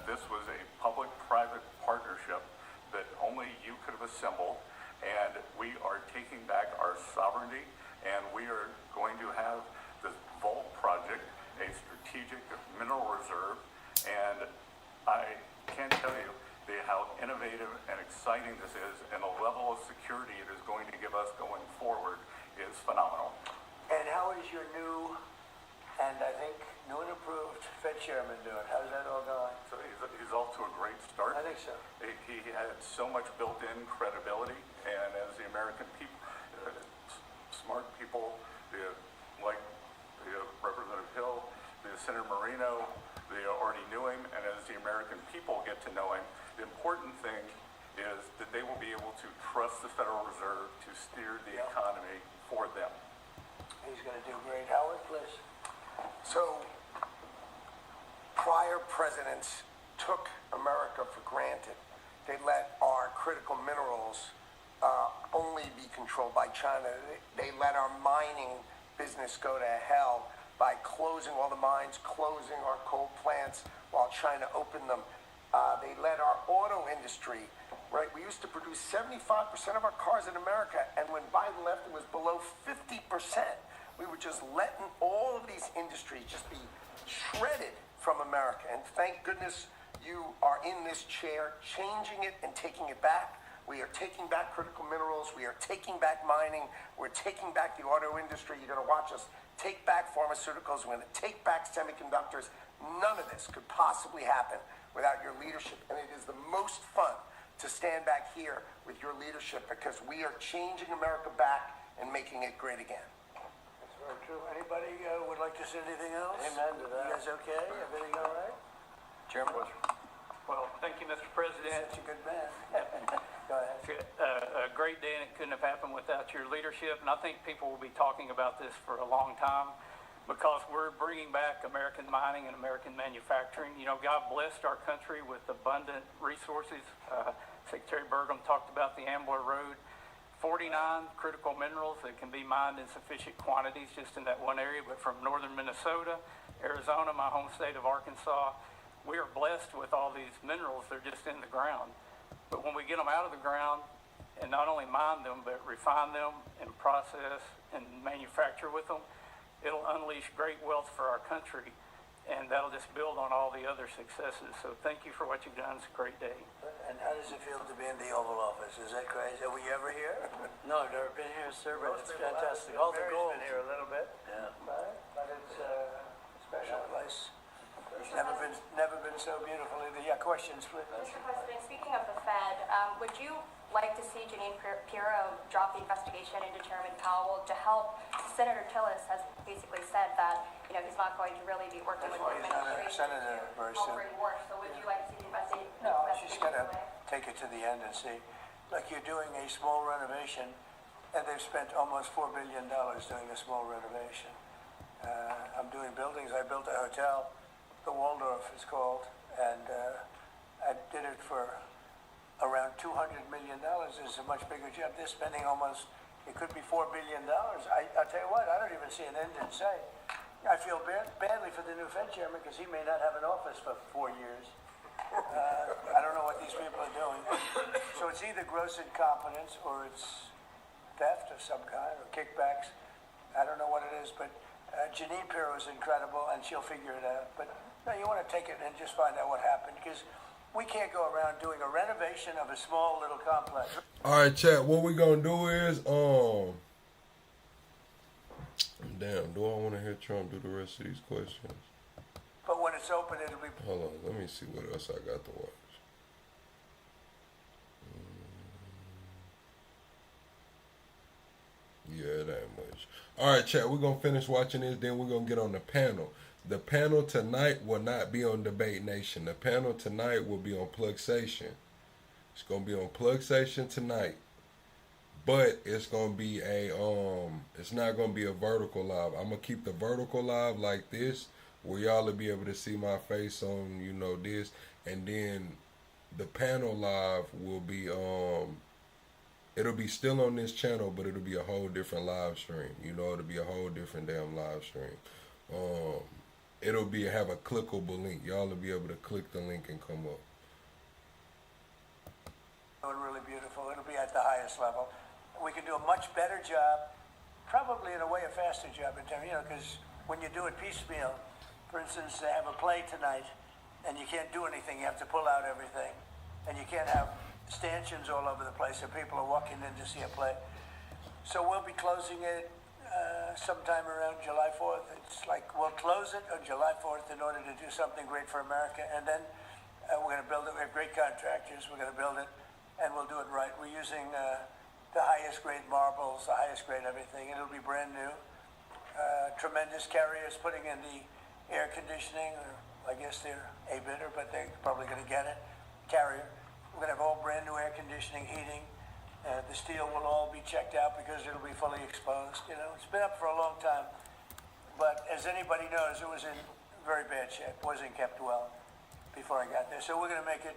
this was a public-private partnership that only you could have assembled, and we are taking back our sovereignty, and we are going to have this Vault project, a strategic mineral reserve, and I can't tell you how innovative and exciting this is, and the level of security it is going to give us going forward is phenomenal. And how is your new, and I think new and improved Fed chairman doing? How's that all going? So he's off to a great start. I think so. He had so much built-in credibility, and as the American people, smart people, like Representative Hill, Senator Marino, they already knew him, and as the American people get to know him, the important thing is that they will be able to trust the Federal Reserve to steer the economy for them. He's going to do great. Howard, please. So, prior presidents took America for granted. They let our critical minerals only be controlled by China. They let our mining business go to hell by closing all the mines, closing our coal plants while China opened them. They let our auto industry, right? We used to produce 75% of our cars in America, and when Biden left, it was below 50%. We were just letting all of these industries just be shredded from America. And thank goodness you are in this chair, changing it and taking it back. We are taking back critical minerals. We are taking back mining. We're taking back the auto industry. You're going to watch us take back pharmaceuticals. We're going to take back semiconductors. None of this could possibly happen without your leadership. And it is the most fun to stand back here with your leadership because we are changing America back and making it great again. That's very true. Anybody would like to say anything else? Amen to that. You guys okay? Everything all right? Chairman. Well, thank you, Mr. President. Such a good man. Go ahead. A great day, and it couldn't have happened without your leadership. And I think people will be talking about this for a long time because we're bringing back American mining and American manufacturing. You know, God blessed our country with abundant resources. Secretary Burgum talked about the Ambler Road. 49 critical minerals that can be mined in sufficient quantities just in that one area, but from northern Minnesota, Arizona, my home state of Arkansas, we are blessed with all these minerals. They're just in the ground. But when we get them out of the ground and not only mine them, but refine them and process and manufacture with them, it'll unleash great wealth for our country, and that'll just build on all the other successes. So thank you for what you've done. It's a great day. And how does it feel to be in the Oval Office? Is that crazy? Are we ever here? No, I've never been here, sir, but it's fantastic. All All the Mary's gold. been here a little bit. Yeah. Right? But it's a special place. It's never been so beautiful either. Yeah, questions, please. Mr. President, speaking of the Fed, would you like to see Janine Pirro drop the investigation into Chairman Powell to help? Senator Tillis has basically said that he's not going to really be working with the administration. Senator very soon. So would you like to see the investigation? No, she's got to take it to the end and see. Like you're doing a small renovation, and they've spent almost $4 billion doing a small renovation. I'm doing buildings. I built a hotel, the Waldorf is called, and I did it for around $200 million. It's a much bigger job. They're spending almost, it could be $4 billion. I'll tell you what, I don't even see an end in sight. I feel badly for the new Fed chairman because he may not have an office for 4 years. I don't know what these people are doing. So it's either gross incompetence or it's theft of some kind or kickbacks. I don't know what it is, but Janine Pirro is incredible and she'll figure it out. But no, you want to take it and just find out what happened because we can't go around doing a renovation of a small little complex. All right, chat. What we gonna do is, damn. Do I want to hear Trump do the rest of these questions? But when it's open, it'll be. Hold on. Let me see what else I got to watch. Yeah, it ain't much. All right, chat. We're gonna finish watching this. Then we're gonna get on the panel. The panel tonight will not be on Debate Nation. The panel tonight will be on Plugsation. It's gonna be on Plugsation tonight. But it's gonna be it's not gonna be a vertical live. I'm gonna keep the vertical live like this, where y'all will be able to see my face on, this, and then the panel live will be it'll be still on this channel, but it'll be a whole different live stream. It'll be a whole different damn live stream. It'll have a clickable link. Y'all will be able to click the link and come up. Really beautiful. It'll be at the highest level. We can do a much better job, probably in a way a faster job in terms, because when you do it piecemeal, for instance, they have a play tonight, and you can't do anything. You have to pull out everything, and you can't have stanchions all over the place, so people are walking in to see a play. So we'll be closing it sometime around July 4th. It's like we'll close it on July 4th in order to do something great for America, and then we're going to build it. We have great contractors. We're going to build it, and we'll do it right. We're using the highest grade marbles, the highest grade everything. It'll be brand new. Tremendous carriers putting in the air conditioning, or I guess they're a bidder, but they're probably going to get it. Carrier. We're going to have all brand new air conditioning, heating. The steel will all be checked out because it'll be fully exposed. It's been up for a long time, but as anybody knows, it was in very bad shape. Wasn't kept well before I got there. So we're going to make it.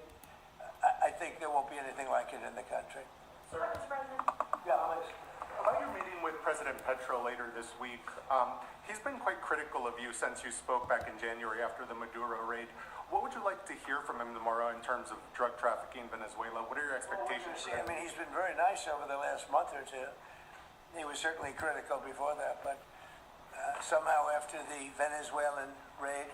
I think there won't be anything like it in the country. Mr. President? Yeah, please. About your meeting with President Petro later this week, he's been quite critical of you since you spoke back in January after the Maduro raid. What would you like to hear from him tomorrow in terms of drug trafficking in Venezuela? What are your expectations? I mean, he's been very nice over the last month or two. He was certainly critical before that, but somehow after the Venezuelan raid,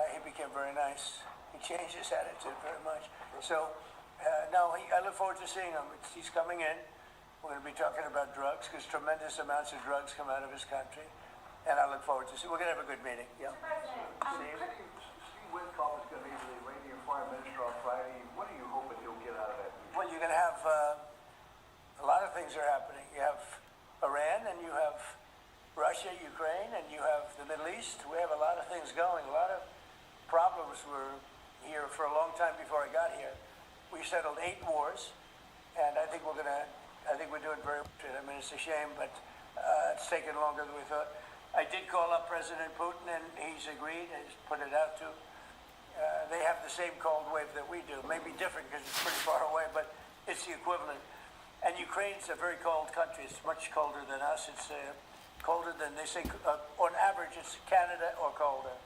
he became very nice. He changed his attitude very much. So, no, I look forward to seeing him. He's coming in. We're going to be talking about drugs because tremendous amounts of drugs come out of his country. And I look forward to seeing. We're going to have a good meeting. Yeah. Steve Witkoff is going to be the Iranian foreign minister on Friday. What are you hoping he'll get out of that meeting? Well, you're going to have a lot of things are happening. You have Iran, and you have Russia, Ukraine, and you have the Middle East. We have a lot of things going. A lot of problems were here for a long time before I got here. We settled 8 wars, and I think we're doing very good. I mean, it's a shame, but it's taken longer than we thought. I did call up President Putin, and he's agreed. He's put it out to. They have the same cold wave that we do. Maybe different because it's pretty far away, but it's the equivalent. And Ukraine's a very cold country. It's much colder than us. It's colder than they say. On average, it's Canada or colder.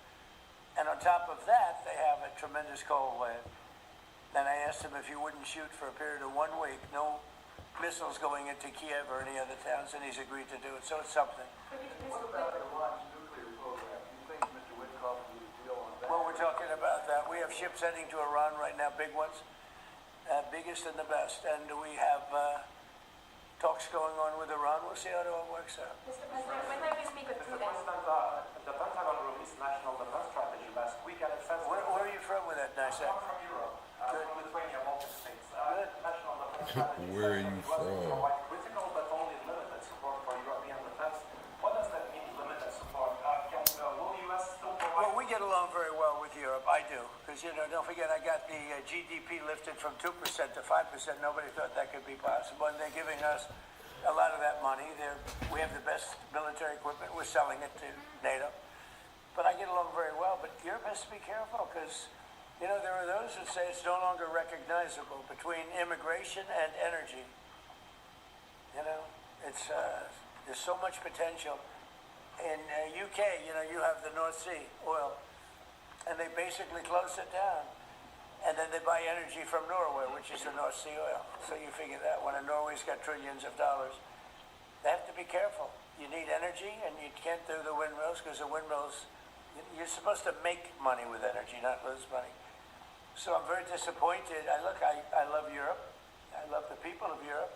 And on top of that, they have a tremendous cold wave. Then I asked him if he wouldn't shoot for a period of 1 week, no missiles going into Kiev or any other towns, and he's agreed to do it. So it's something. What about Iran's nuclear program? Do you think Mr. Witkoff will do a deal on that? Well, we're talking about that. We have ships heading to Iran right now, big ones, biggest and the best. And we have talks going on with Iran. We'll see how it all works out. Mr. President, when did we speak with Putin? The Pentagon released national defense strategy last week, and it says... Where are you from with that nice accent? I'm from Europe, from Lithuania, Baltic states. Good. National defense strategy. Where are you from? Provide critical but only limited support for European defense. What does that mean, limited support? Will the U.S. still provide... Well, we get along very well with Europe. I do. Because, don't forget, I got the GDP lifted from 2% to 5%. Nobody thought that could be possible. And they're giving us a lot of that money. We have the best military equipment. We're selling it to NATO. But I get along very well. But Europe has to be careful because, there are those that say it's no longer recognizable between immigration and energy. There's so much potential. In UK, you have the North Sea oil, and they basically closed it down. And then they buy energy from Norway, which is the North Sea oil. So you figure that when Norway's got trillions of dollars, they have to be careful. You need energy, and you can't do the windmills because the windmills, you're supposed to make money with energy, not lose money. So I'm very disappointed. I love Europe. I love the people of Europe.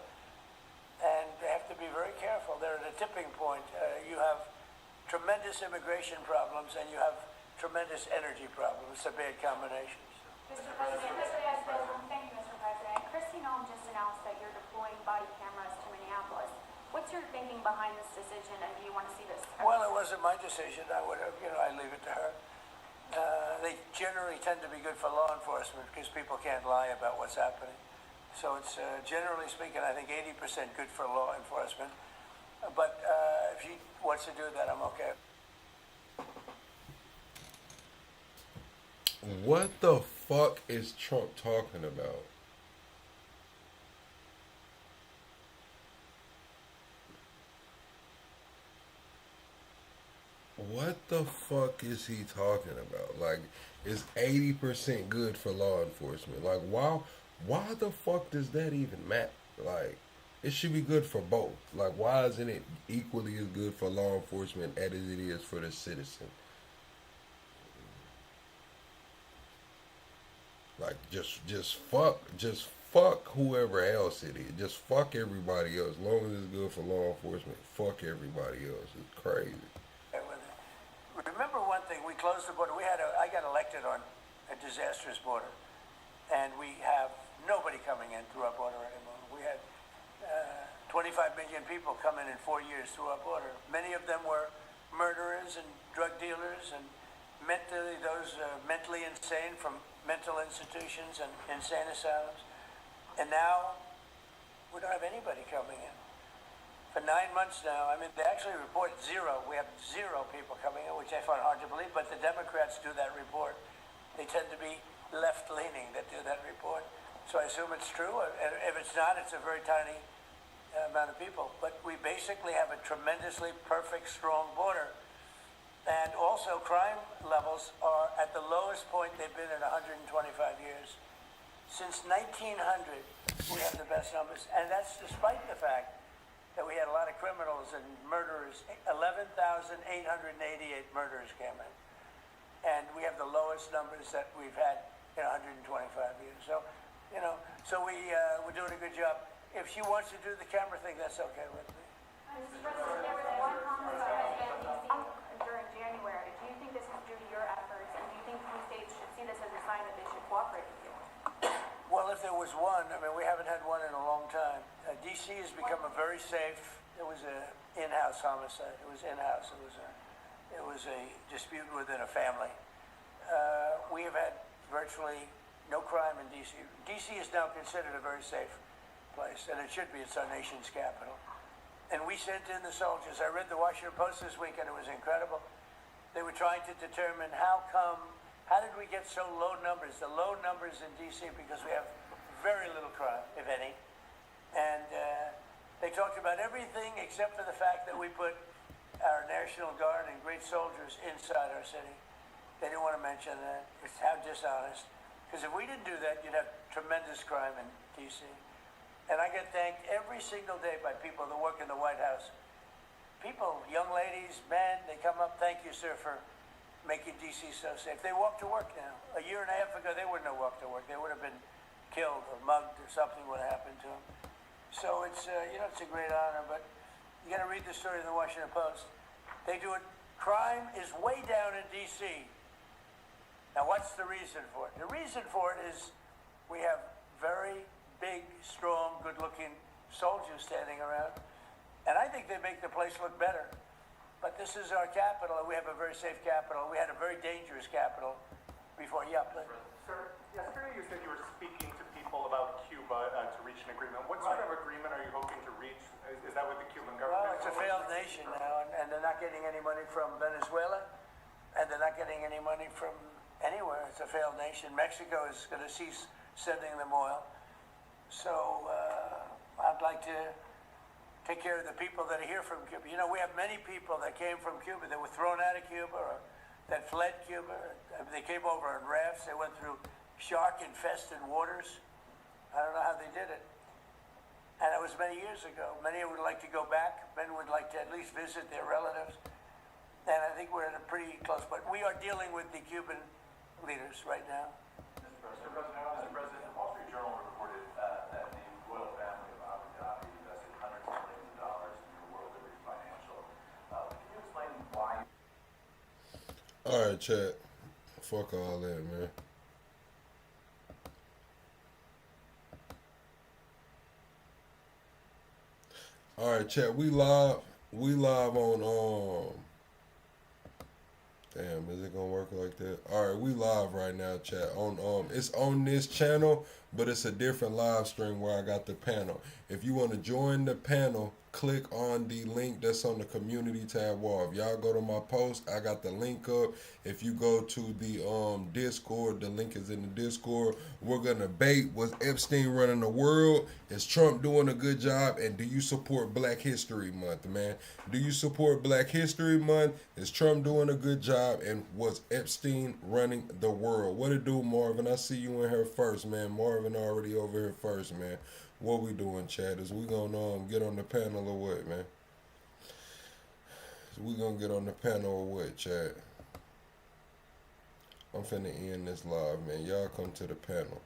And they have to be very careful. They're at a tipping point. You have tremendous immigration problems, and you have tremendous energy problems. It's a bad combination. Mr. President, thank you, Mr. President. Kristi Noem just announced that you're deploying body cameras to Minneapolis. What's your thinking behind this decision, and do you want to see this? Well, it wasn't my decision. I would have, I leave it to her. They generally tend to be good for law enforcement because people can't lie about what's happening. So it's generally speaking, I think 80% good for law enforcement. But if she wants to do that, I'm okay. What the fuck is Trump talking about? What the fuck is he talking about? Like, it's 80% good for law enforcement. Like, why the fuck does that even matter? Like, it should be good for both. Like, why isn't it equally as good for law enforcement as it is for the citizen? Like, just fuck whoever else it is. Just fuck everybody else. As long as it's good for law enforcement, fuck everybody else. It's crazy. Remember one thing, we closed the border. I got elected on a disastrous border, and we have nobody coming in through our border anymore. We had 25 million people come in 4 years through our border. Many of them were murderers and drug dealers and mentally insane from mental institutions and insane asylums. And now we don't have anybody coming in. For 9 months now, I mean, they actually report zero. We have zero people coming in, which I find hard to believe, but the Democrats do that report. They tend to be left-leaning that do that report. So I assume it's true. If it's not, it's a very tiny amount of people. But we basically have a tremendously perfect, strong border. And also, crime levels are at the lowest point they've been in 125 years. Since 1900, we have the best numbers. And that's despite the fact that we had a lot of criminals and murderers. 11,888 murderers came in. And we have the lowest numbers that we've had in 125 years. So, we're doing a good job. If she wants to do the camera thing, that's okay with me. Mr. President, there was one comment during January. Do you think this is due to your efforts, and do you think blue states should see this as a sign that they should cooperate with you? Well, if there was one, I mean, we haven't had one in a long time. D.C. has become a very safe. It was an in-house homicide. It was in-house. It was a dispute within a family. We have had virtually no crime in D.C. D.C. is now considered a very safe place, and it should be. It's our nation's capital. And we sent in the soldiers. I read the Washington Post this week, and it was incredible. They were trying to determine how did we get so low numbers? The low numbers in D.C. because we have very little crime, if any. And they talked about everything except for the fact that we put our National Guard and great soldiers inside our city. They didn't want to mention that. It's how dishonest. Because if we didn't do that, you'd have tremendous crime in D.C. And I get thanked every single day by people that work in the White House. People, young ladies, men, they come up, thank you, sir, for making D.C. so safe. They walk to work now. A year and a half ago, they wouldn't have walked to work. They would have been killed or mugged or something would have happened to them. So it's, it's a great honor, but you got to read the story in the Washington Post. They do it. Crime is way down in D.C. Now, what's the reason for it? The reason for it is we have very big, strong, good-looking soldiers standing around. And I think they make the place look better. But this is our capital, and we have a very safe capital. We had a very dangerous capital before. Yeah, please. Sir, yesterday you said you were speaking to people about Cuba to reach an agreement. What sort of agreement are you hoping to reach? Is that with the Cuban government? Well, it's a failed nation now, and they're not getting any money from Venezuela, and they're not getting any money from anywhere. It's a failed nation. Mexico is going to cease sending them oil. So I'd like to take care of the people that are here from Cuba. You know, we have many people that came from Cuba that were thrown out of Cuba or that fled Cuba. They came over in rafts. They went through shark-infested waters. I don't know how they did it. And it was many years ago. Many would like to go back. Many would like to at least visit their relatives. And I think we're in a pretty close, but we are dealing with the Cuban leaders right now. Mr. President, the Wall Street Journal reported that the royal family of Abducted invested hundreds of millions of dollars in your World Liberty Financial. Can you explain why? All right, chat. Fuck all that, man. All right, chat. We live. We live on damn, is it gonna work like that? Alright, we live right now, chat. On it's on this channel, but it's a different live stream where I got the panel. If you want to join the panel, click on the link that's on the community tab wall. If y'all go to my post, I got the link up. If you go to the Discord, the link is in the Discord. We're gonna debate, was Epstein running the world? Is Trump doing a good job? And do you support Black History Month, man? Do you support Black History Month? Is Trump doing a good job? And was Epstein running the world? What it do, Marvin? I see you in here first, man. Marvin already over here first, man. What we doing, Chad? Is we gonna get on the panel or what, man? Is we gonna get on the panel or what, Chad? I'm finna end this live, man. Y'all come to the panel.